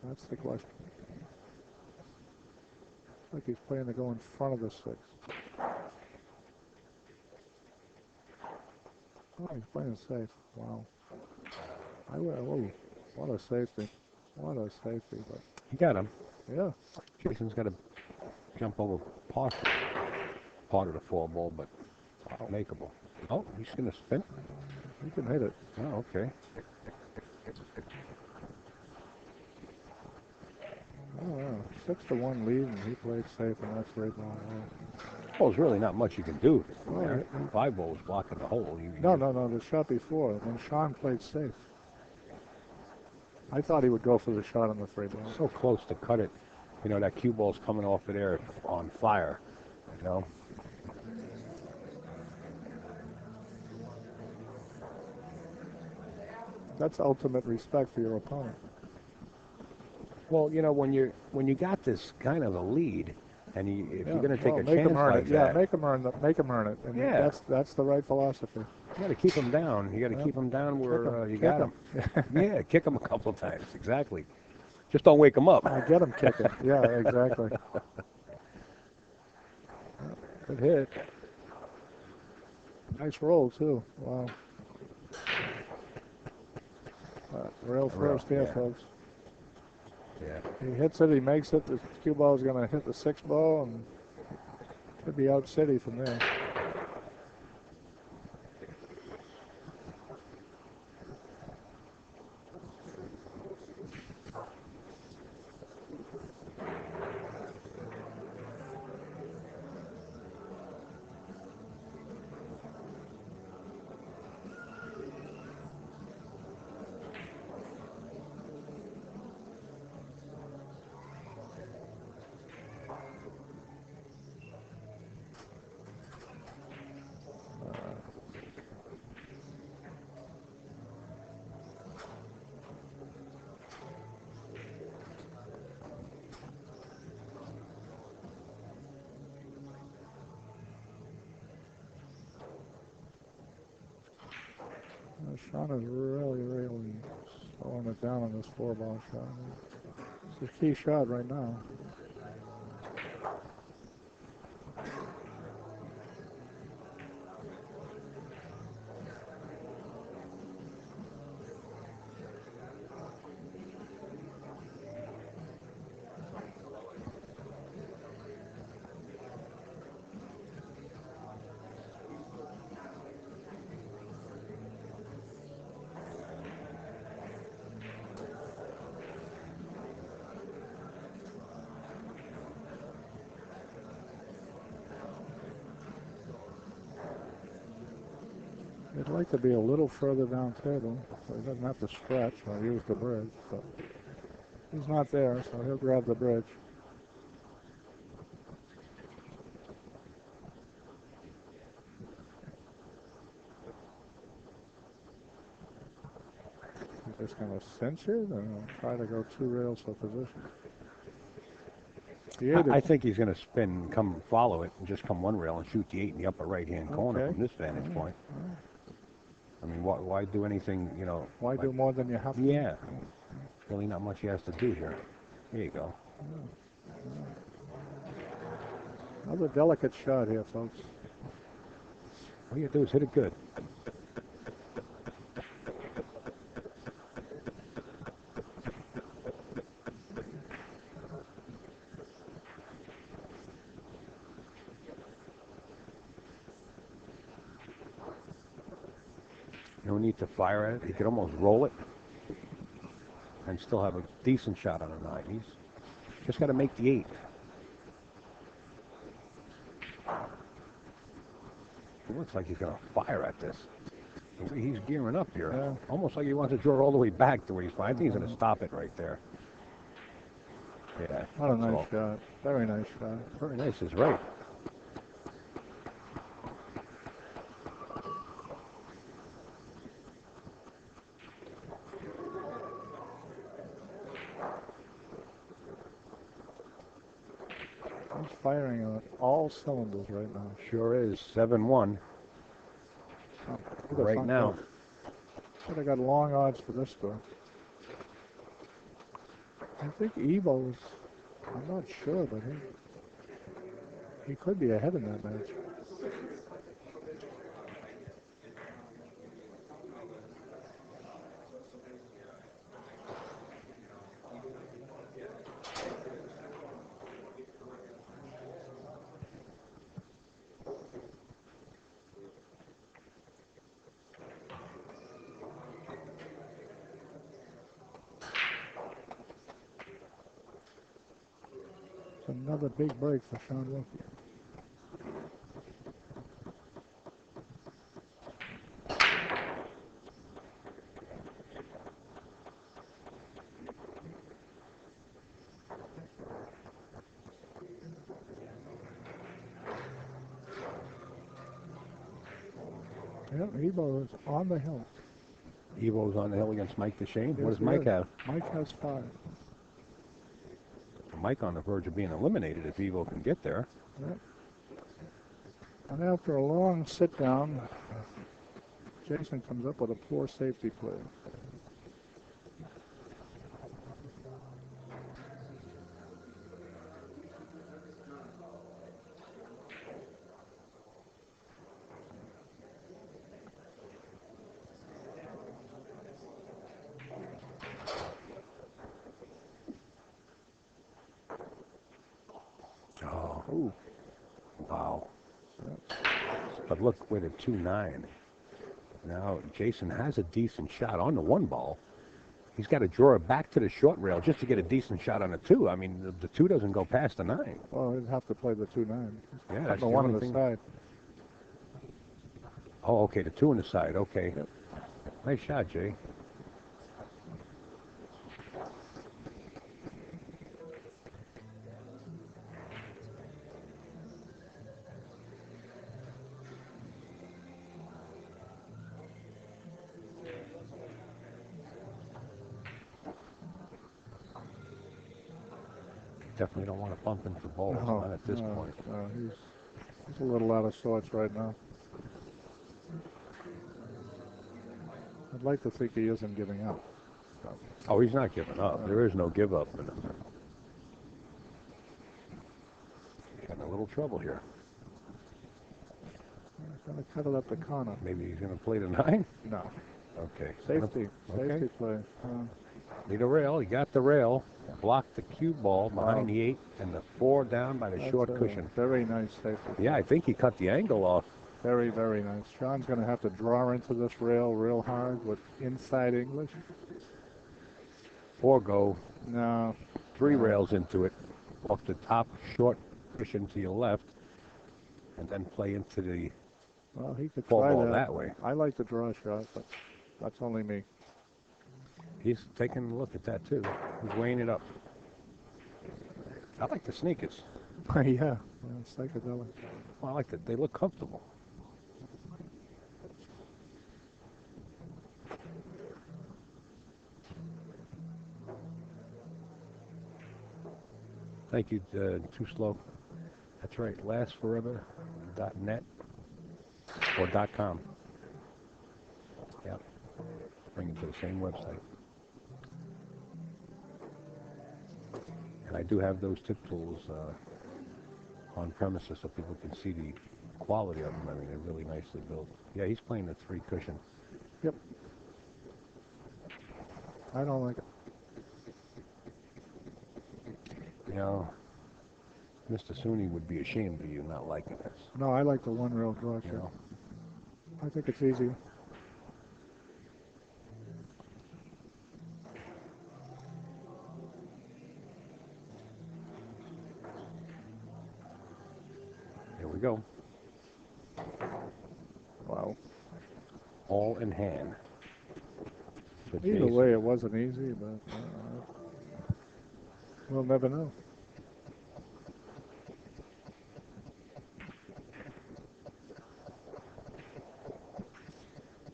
That's the question. Looks like he's playing to go in front of the 6. Oh, he's playing safe. Wow. Oh, what a safety. What a safety. But He got him. yeah. Jayson's got to jump over part of the 4 ball, but makeable. Oh, he's going to spin. He can hit it. Oh, okay. Oh, yeah. 6-1 lead, and he played safe, and that's right ball. Well, there's really not much you can do. Well, 5 ball was blocking the hole. No. The shot before, when Shaun played safe. I thought he would go for the shot on the free ball. So close to cut it. You know, that cue ball's coming off of there on fire. You know? That's ultimate respect for your opponent. Well, you know, when you got this kind of a lead, and if you're going to take a make chance him earn like it. that, Yeah, make him earn it. And yeah, that's the right philosophy. You got to keep him down. You got to keep him down where you got him. Yeah, kick him a couple of times. Exactly. Just don't wake him up. Get him kicking. Yeah, exactly. Good hit. Nice roll too. Wow. Rail first here, folks. Yeah. He hits it. He makes it. The cue ball is going to hit the 6 ball and could be out city from there. Shaun is really slowing it down on this 4-ball shot. It's a key shot right now. I'd like to be a little further down table so he doesn't have to stretch or use the bridge, but he's not there, so he'll grab the bridge. He's just going to cinch it and try to go 2 rails for position. I think he's going to spin, come follow it, and just come 1 rail and shoot the 8 in the upper right-hand corner from this vantage point. I mean, why do anything, you know? Why do more than you have to? Yeah. Really not much he has to do here. Here you go. Another delicate shot here, folks. All you do is hit it good. No need to fire at it. He could almost roll it and still have a decent shot on a 9. He's just got to make the 8. It looks like he's going to fire at this. The way he's gearing up here, almost like he wants to draw all the way back to where he's fine. I think he's going to stop it right there. Yeah. What a nice shot. Very nice shot. Very nice is right. He's firing on all cylinders right now. Sure is. 7-1. Right now. Should have got long odds for this score. I think Evo's, I'm not sure, but he could be ahead in that match. Another big break for Shaun Wilkie. Yep, Evo is on the hill. Evo's on the hill against Mike DeShane. What does Mike have? Mike has 5. Mike on the verge of being eliminated if Evo can get there. Yep. And after a long sit down, Jayson comes up with a poor safety play. Oh, ooh. Wow. But look with a 2-9. Now Jayson has a decent shot on the 1 ball. He's got to draw it back to the short rail just to get a decent shot on a 2. I mean, the 2 doesn't go past the 9. Well, he'd have to play the 2-9. Yeah, that's the 1 on the side. Oh, okay, the 2 on the side. Okay. Yep. Nice shot, Jay. Definitely don't want to bump into balls, not at this point. No, he's a little out of sorts right now. I'd like to think he isn't giving up. So, Oh, he's not giving up. There is no give up. Got a little trouble here. he's going to cut it up the corner. Maybe he's going to play the 9? No. Okay. Safety. Okay. Safety play. Need a rail. He got the rail. Blocked the cue ball behind the 8 and the 4 down by the short cushion. Very nice safety. Yeah, I think he cut the angle off. Very, very nice. Shaun's going to have to draw into this rail real hard with inside English. 4 go. No. 3 rails into it. Off the top short cushion to your left. And then play into the Well, he could 4 try ball that. that way. I like the draw shot, but that's only me. He's taking a look at that too. He's weighing it up. I like the sneakers. Yeah, psychedelic. Well, I like that. They look comfortable. Thank you, Too Slow. That's right, lastforever.net or .com. Yeah, bring it to the same website. And I do have those tip tools on premises so people can see the quality of them. I mean, they're really nicely built. Yeah, he's playing the 3 cushion. Yep. I don't like it. You know, Mr. Sooney would be ashamed of you not liking this. No, I like the 1 rail draw shot. You know? I think it's easy. Here we go. Wow. All in hand. Either Jayson. way, it wasn't easy, but we'll never know.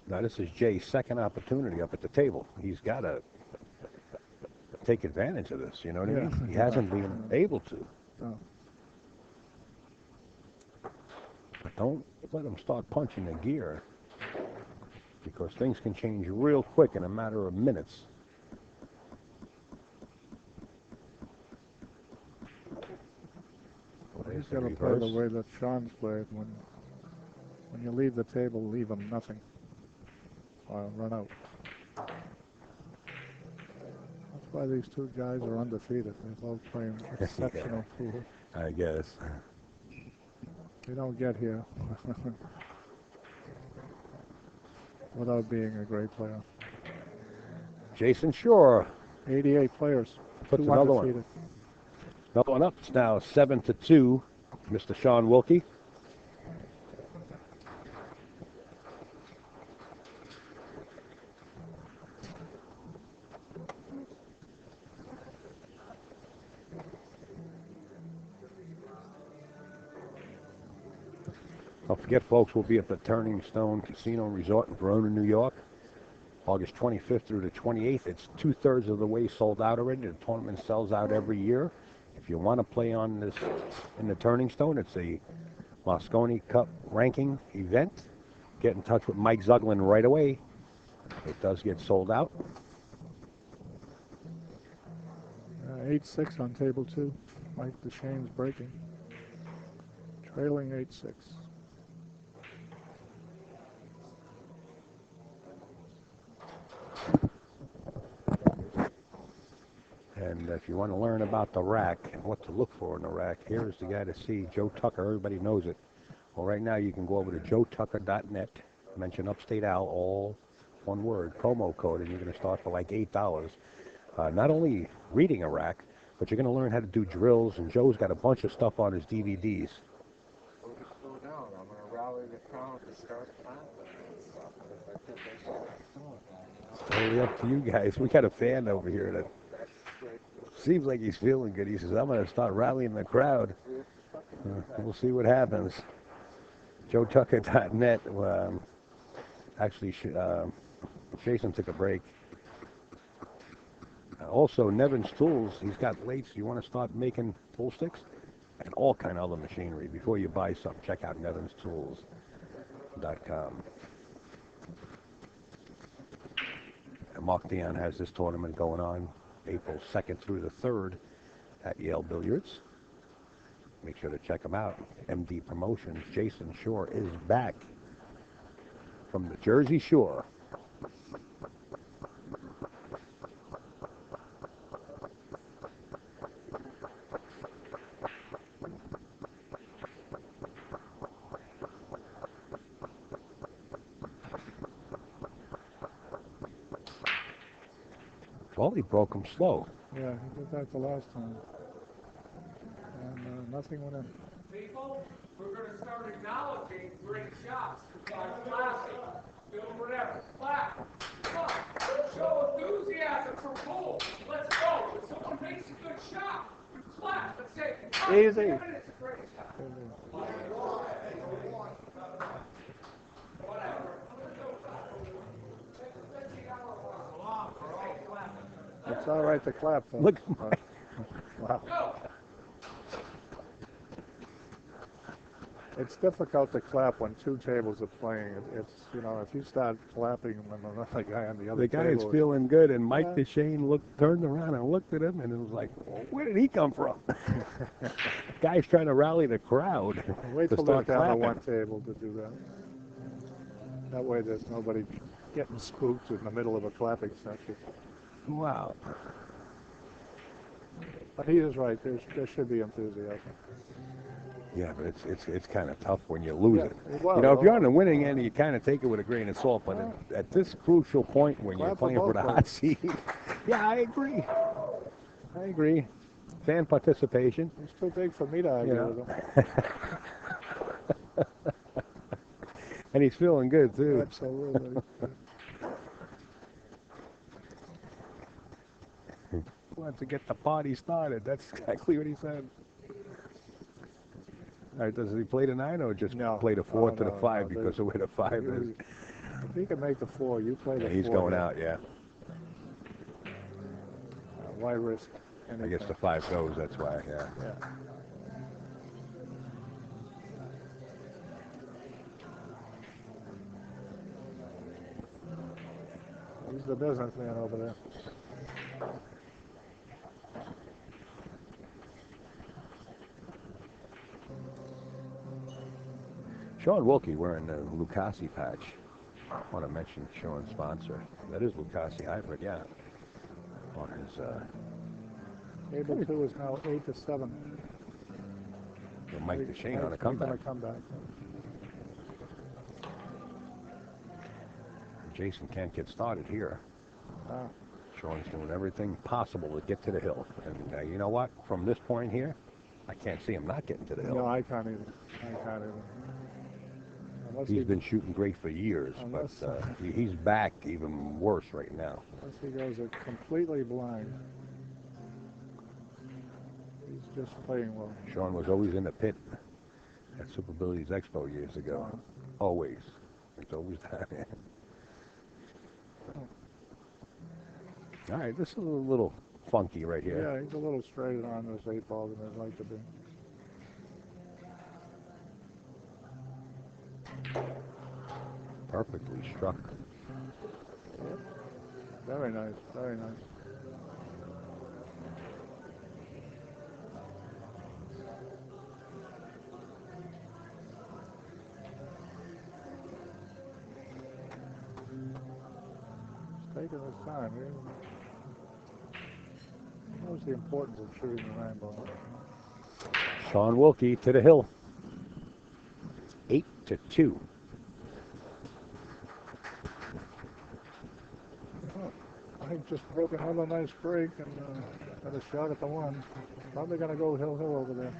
Now, this is Jay's second opportunity up at the table. He's got to take advantage of this, you know what I mean? He hasn't been able to. No. But don't let him start punching the gear, because things can change real quick in a matter of minutes. He's got to play the way that Shaun's played. When you leave the table, leave him nothing. Or run out. That's why these 2 guys are undefeated. They're both playing exceptional pool. I guess. They don't get here without being a great player. Jayson Shore 88 players. puts 2 another undefeated. one. Another one up. It's now 7-2. Mr. Shaun Wilkie. Don't forget, folks, we'll be at the Turning Stone Casino and Resort in Verona, New York, August 25th through the 28th. It's 2/3 of the way sold out already. The tournament sells out every year. If you want to play on this in the Turning Stone, it's a Moscone Cup ranking event. Get in touch with Mike Zuglin right away. It does get sold out. 8-6 on table 2. Mike DeShane's breaking. Trailing 8-6. And if you want to learn about the rack and what to look for in the rack, here is the guy to see, Joe Tucker. Everybody knows it. Well, right now you can go over to joetucker.net, mention Upstate Al, all one word, promo code, and you're going to start for like $8. Not only reading a rack, but you're going to learn how to do drills, and Joe's got a bunch of stuff on his DVDs. Slow down. I'm going to rally the crowd to start clapping and stuff. But if I think they should have thought that, It's totally up to you guys. We got a fan over here that seems like he's feeling good. He says, I'm going to start rallying the crowd. We'll see what happens. JoeTucker.net. Actually, Jayson took a break. Also, Nevin's Tools. He's got lathes. You want to start making pool sticks and all kind of other machinery. Before you buy something, check out nevinstools.com. Mark Dion has this tournament going on April 2nd through the 3rd at Yale Billiards. Make sure to check him out. MD Promotions. Jayson Shore is back from the Jersey Shore. Well, he broke him slow. Yeah, he did that the last time. And nothing went in. People, we're going to start acknowledging great shots by clapping. Do whatever. Clap. Clap. Show enthusiasm for pool. Let's go. If someone makes a good shot, you clap and say, oh, Easy. damn it, it's a great shot. It's all right to clap, though. Look. Wow. It's difficult to clap when two tables are playing. It's, you know, if you start clapping when another guy on the other The table... guy is feeling good, and Mike Yeah. DeShane turned around and looked at him, and it was like, well, where did he come from? Guy's trying to rally the crowd Wait to till they're start down to clapping. one table to do that. That way there's nobody getting spooked in the middle of a clapping session. Wow. But he is right. There should be enthusiasm. Yeah, but it's kind of tough when you lose Yeah, it. well, You know, if you're on the winning end, you kind of take it with a grain of salt. But at this crucial point when you're Clap for playing for both the hot seat, yeah, I agree. I agree. Fan participation. It's too big for me to argue Yeah. with him. And he's feeling good, too. Absolutely. Wants to get the party started. That's exactly what he said. All right, does he play the 9 or just No. play the 4 Oh, to the no, 5 no, because of where the 5 is? If he can make the 4, you play the 4. Yeah, he's going here. out, yeah. Why risk I anything? guess the 5 goes, that's why, yeah. Yeah. He's the businessman over there. Shaun Wilkie wearing the Lucasi patch. I want to mention Shaun's sponsor. That is Lucasi Hybrid, yeah. On his, Able 2 is now 8-7. Mike DeShane on a Mike comeback. on a comeback. Jayson can't get started here. Ah, Shaun's doing everything possible to get to the hill. And you know what? From this point here, I can't see him not getting to the hill. no, I can't either. I can't either. Unless He's been shooting great for years, but he's back even worse right now. Unless he goes completely blind. He's just playing well. Shaun was always in the pit at Super Billiards Expo years ago. Always. It's always down there. All right, this is a little funky right here. Yeah, he's a little straighter on this 8 ball than I'd like to be. Perfectly struck. Yep. Very nice, very nice. He's taking his time. He knows the importance of shooting the 9 ball. Shaun Wilkie to the hill. 8-2. I just broke another nice break and got a shot at the 1. Probably going to go hill over there.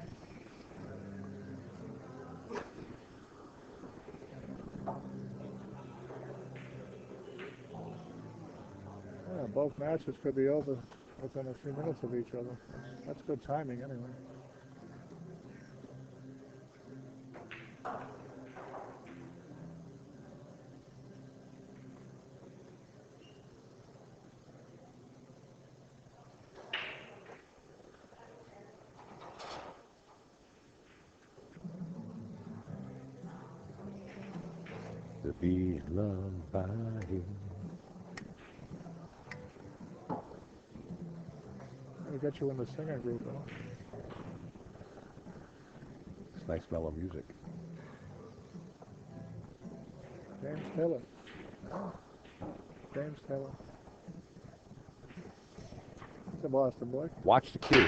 Yeah, both matches could be over within a few minutes of each other. That's good timing anyway. To be loved by him. get you in the singer group, though. It's nice mellow music. James Taylor. James Taylor. He's a Boston boy. Watch the cue.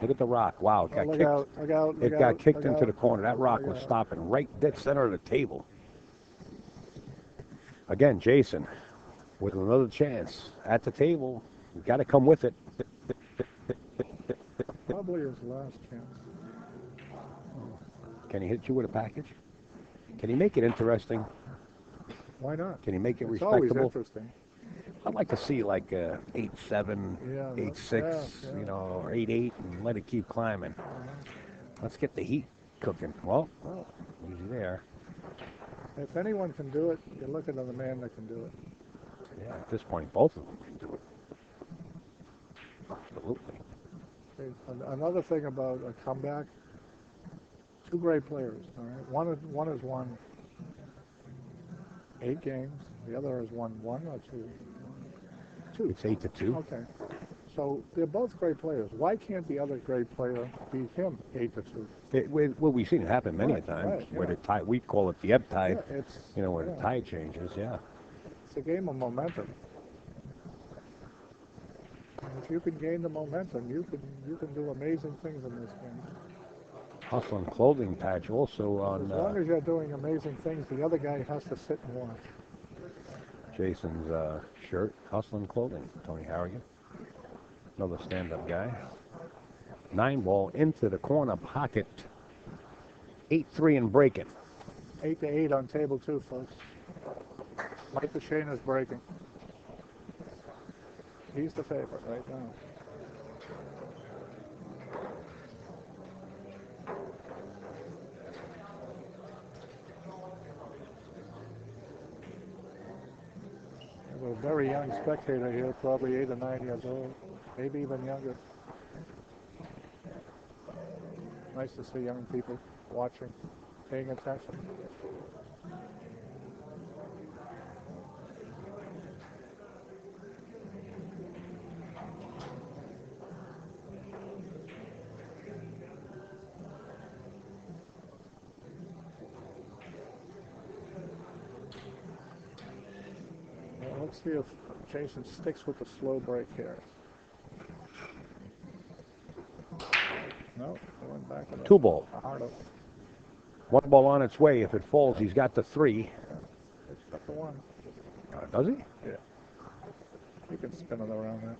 Look at the rock. Wow, it got Look kicked. out, look out, It look got out, kicked look into out. the corner. That rock Look was out. stopping right dead center of the table. Again, Jayson with another chance at the table. You got to come with it. Probably his last chance. Can he hit you with a package? Can he make it interesting? Why not? Can he make it It's always respectable? interesting. I'd like to see like 8-7, Yeah, 8-6, yeah. you know, or 8-8, and let it keep climbing. Let's get the heat cooking. Well, easy there. If anyone can do it, you're looking at the man that can do it. Yeah, at this point, both of them can do it. Absolutely. Okay, another thing about a comeback, two great players. All right, one has won 8 games. The other has won 1 or 2. 2. It's 8-2. Okay. So they're both great players. Why can't the other great player beat him 8-2? Well, we've seen it happen many Right, times right, where yeah. the tide, we call it the ebb tide, Yeah, it's you know, where yeah. the tide changes, yeah. It's a game of momentum. And if you can gain the momentum, you can do amazing things in this game. Hustle and Clothing patch also on As long as you're doing amazing things, the other guy has to sit and watch. Jason's shirt, Hustle and Clothing, Tony Harrigan. Another stand-up guy. 9-ball into the corner pocket. 8-3 and breaking. 8-8 on table 2, folks. Mike DeShane is breaking. He's the favorite right now. There's a very young spectator here, probably 8 or 9 years old, maybe even younger. Nice to see young people watching, paying attention. Well, let's see if Jayson sticks with the slow break here. No, he went back to the 2-ball. heart of 1 ball on its way. If it falls, he's got the 3. it's got the 1. Does he? Yeah. You can spin it around that.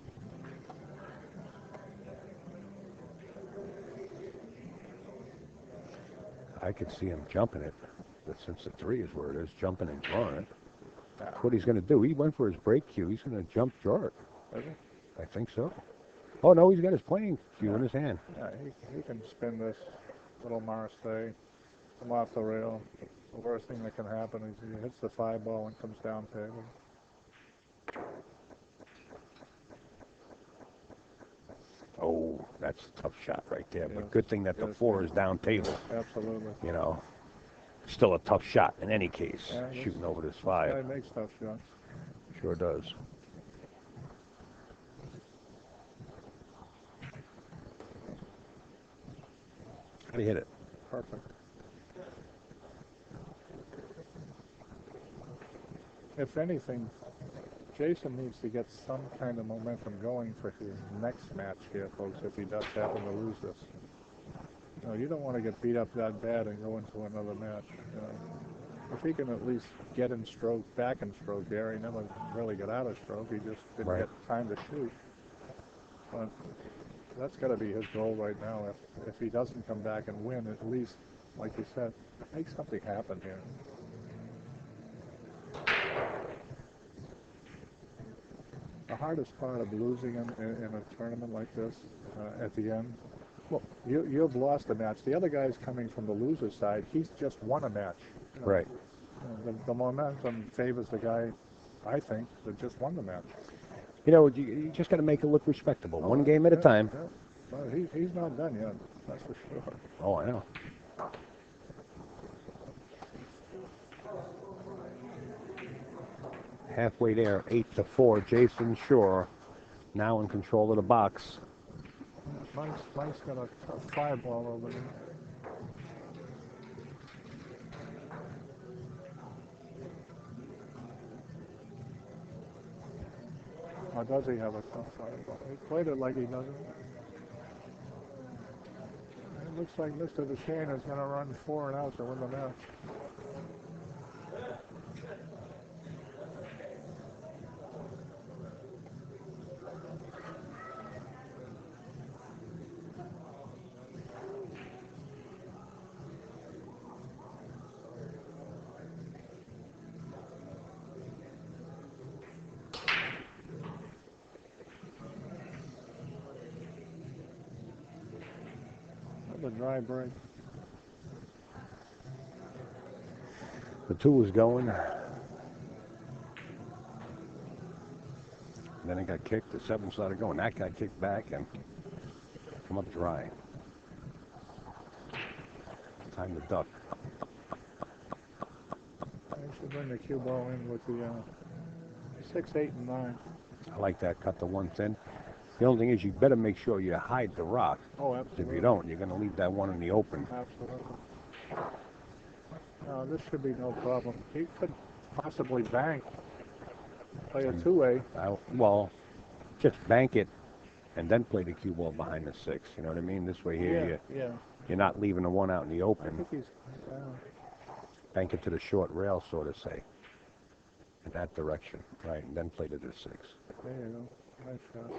I could see him jumping it. But since the 3 is where it is, jumping and drawing it. That's what he's going to do. He went for his break cue. He's going to jump draw it. Is he? I think so. Oh, no, he's got his playing cue in his hand. Yeah, he can spin this little Marseille, come off the rail. The worst thing that can happen is he hits the 5 ball and comes down table. Oh, that's a tough shot right there. Yes. But good thing that the Yes, 4 yes. is down table. Absolutely. You know, still a tough shot in any case, Yeah, shooting over this This 5. guy makes tough shots. Sure does. How do you hit it? Perfect. If anything, Jayson needs to get some kind of momentum going for his next match here, folks, if he does happen to lose this. No, you don't want to get beat up that bad and go into another match. If he can at least get in stroke, back in stroke there, he never really got out of stroke. He just didn't Right. get time to shoot. But that's got to be his goal right now. If he doesn't come back and win, at least, like you said, make something happen here. The hardest part of losing in a tournament like this at the end, well, you've lost a match. The other guy's coming from the loser's side. He's just won a match. You know, Right. The momentum favors the guy, I think, that just won the match. You know, you just got to make it look respectable. One game at a time. Yeah. Well, he's not done yet, that's for sure. Oh, I know. Halfway there, 8-4. Jayson Shore now in control of the box. Mike's got a fly ball over there. Or does he have a tough fly ball? He played it like he doesn't. It looks like Mr. DeShane is going to run 4 and out to win the match. That's a dry break. The 2 was going. Then it got kicked. The 7 started going. That got kicked back and come up dry. Time to duck. I should bring the cue ball in with the 6, 8, and 9. I like that. Cut the 1 thin. The only thing is you better make sure you hide the rock. Oh, absolutely. If you don't, you're going to leave that 1 in the open. Absolutely. This should be no problem. He could possibly bank, play a 2-way. Well, just bank it and then play the cue ball behind the 6. You know what I mean? This way here, you're not leaving the 1 out in the I open. think he's, Bank it to the short rail, so to say. In that direction, right? And then play to the 6. there you go. Nice shot.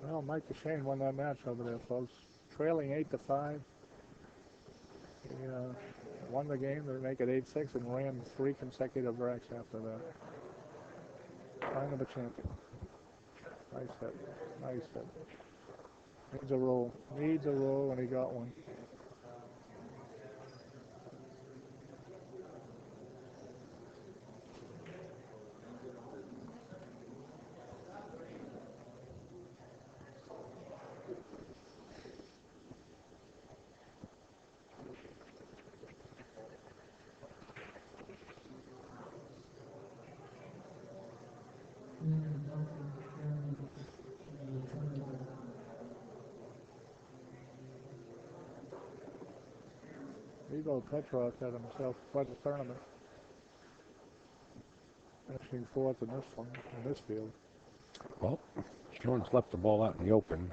Well, Mike DeShane won that match over there, folks. Trailing 8-5. He won the game to make it 8-6 and ran 3 consecutive racks after that. Sign of a champion. Nice hit. Nice hit. Needs a roll. Needs a roll, and he got one. Eagle Petrov had himself quite a tournament. Finishing 4th in this one, in this field. Well, Shaun's left the ball out in the open.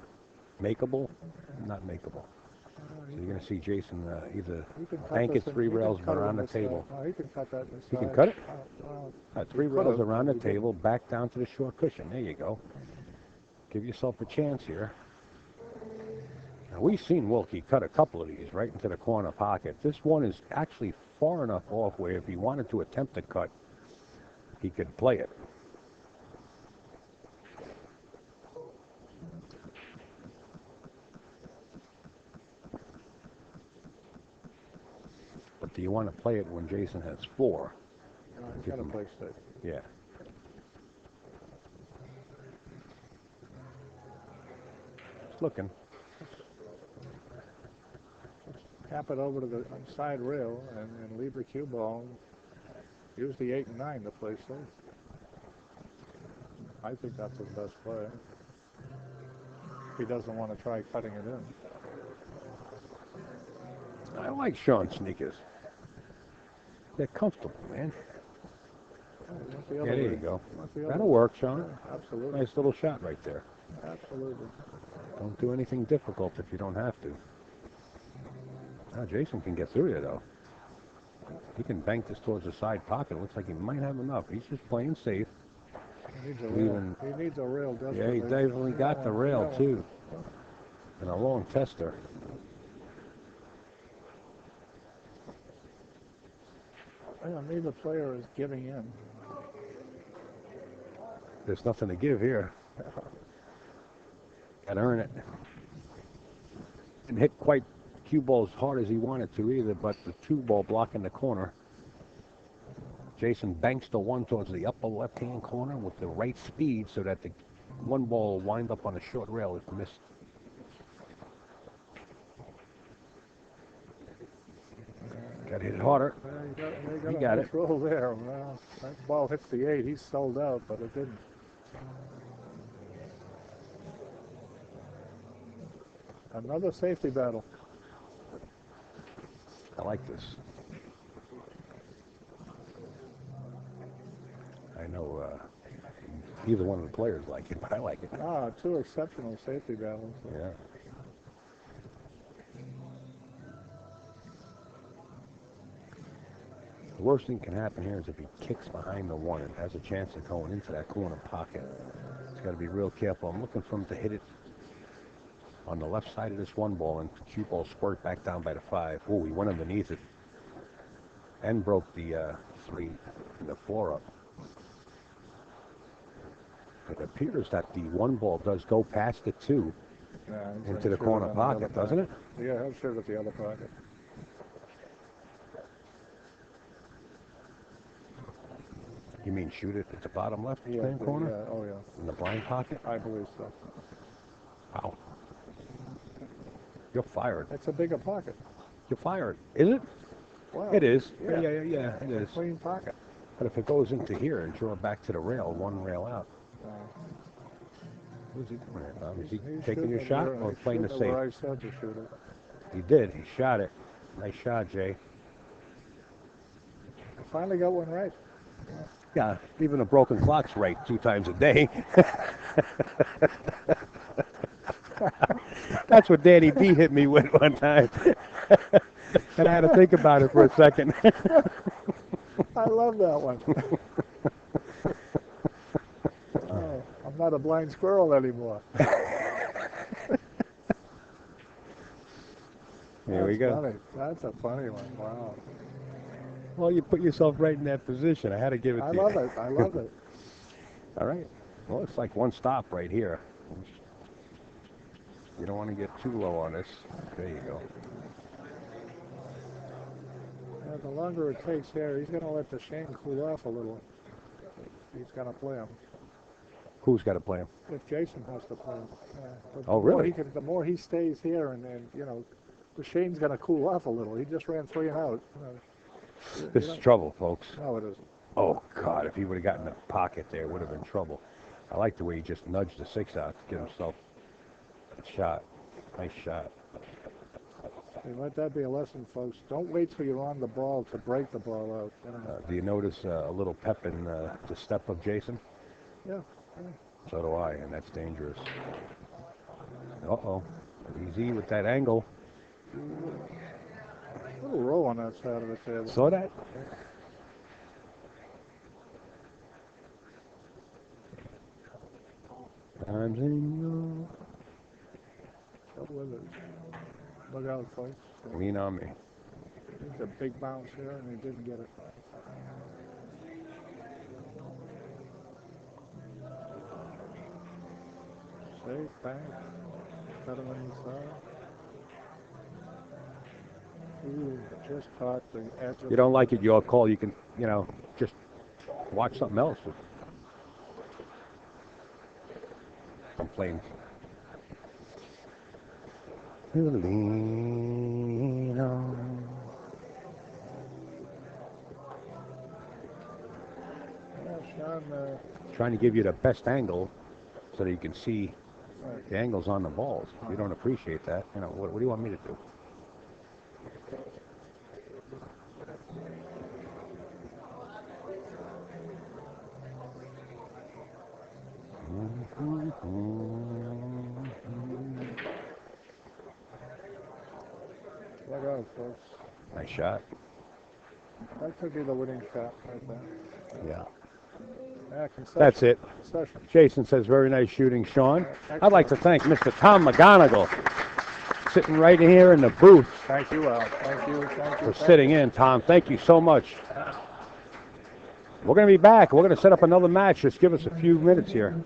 Makeable? Not makeable. So you're going to see Jayson either bank it 3 rails around the table. He can cut that this He can side. cut it? 3 he rails could've, around the but he table, back down to the short cushion. There you go. Give yourself a chance here. Now, we've seen Wilkie cut a couple of these right into the corner pocket. This one is actually far enough off where if he wanted to attempt a cut, he could play it. But do you want to play it when Jayson has 4? He's got to play safe. Yeah. Just looking. Tap it over to the side rail and leave the cue ball. Use the 8 and 9 to play safe. I think that's his best play. He doesn't want to try cutting it in. I like Shaun's sneakers. They're comfortable, man. Yeah, there you go. That'll work, Shaun. Yeah, absolutely. Nice little shot right there. Absolutely. Don't do anything difficult if you don't have to. Now Jayson can get through there, though. He can bank this towards the side pocket. Looks like he might have enough. He's just playing safe. He needs a rail. He needs a rail desperately. Yeah, he definitely got the rail, too. And a long tester. Neither player is giving in. There's nothing to give here. Got to earn it. Didn't hit quite cue ball as hard as he wanted to either, but the 2 ball blocking the corner. Jayson banks the 1 towards the upper left-hand corner with the right speed so that the 1 ball will wind up on the short rail if missed. Got to hit it harder. He got a nice roll there. Well, that ball hits the 8. He's sold out, but it didn't. Another safety battle. I like this. I know neither one of the players like it, but I like it. Ah, 2 exceptional safety battles. Yeah. The worst thing can happen here is if he kicks behind the one and has a chance of going into that corner pocket. He's got to be real careful. I'm looking for him to hit it on the left side of this one ball and cue ball squirt back down by the 5. Oh, he went underneath it and broke the 3 and the 4 up. It appears that the one ball does go past the 2 Yeah, into the corner pocket, doesn't it? Yeah, I'm sure with the other pocket. You mean shoot it at the bottom left Yeah, hand corner? yeah, oh yeah, In the blind pocket? I believe so. Wow. You're fired. It's a bigger pocket. You're fired. Is it? Wow. It is. Yeah. Yeah, it is. Clean pocket. But if it goes into here and draw it back to the rail, one rail out. Who's he doing it, Bob? Is he He's taking your shooting shot where- or playing the shooting safe? where I said to shoot it. He did. He shot it. Nice shot, Jay. I finally got one right. Yeah, even a broken clock's right 2 times a day. That's what Danny D hit me with one time. And I had to think about it for a second. I love that one. Oh, I'm not a blind squirrel anymore. Here we go. Funny. That's a funny one. Wow. Well, you put yourself right in that position. I had to give it I to you. love it. I love it. All right. Well, it's like one stop right here. You don't want to get too low on this. There you go. Yeah, the longer it takes here, he's going to let the Shane cool off a little. He's going to play him. Who's got to play him? If Jayson has to play him. But Oh, the more really? the more he stays here, and you know, the Shane's going to cool off a little. He just ran 3 and out. This is trouble, folks. No, it isn't. Oh, God, if he would have gotten the pocket there, it would have been trouble. I like the way he just nudged the 6 out to get himself a shot. Nice shot. Hey, let that be a lesson, folks. Don't wait till you're on the ball to break the ball out. You know? Do you notice a little pep in the step of Jayson? Yeah. So do I, and that's dangerous. Uh-oh. Easy with that angle. A little roll on that side of the table. Saw that? Times in your... Go with it. Look out, folks. Lean on me. It's a big bounce here, and he didn't get it. Safe, bang. Cut him on the side. Ooh, just caught the edge of You don't like it, your call. You can, just watch something else. I'm playing. Lean on. Yeah, Shaun, Trying to give you the best angle so that you can see the angles on the balls. If you don't appreciate that, what do you want me to do? look out, folks. Nice shot. That could be the winning shot right there. Yeah. Yeah, concession. That's it. Concession. Jason says, very nice shooting, Shaun. I'd like to thank Mr. Tom McGonigal, sitting right here in the booth. Thank you, Al. Thank you. For sitting in, Tom. Thank you so much. We're going to be back. We're going to set up another match. Just give us a few minutes here.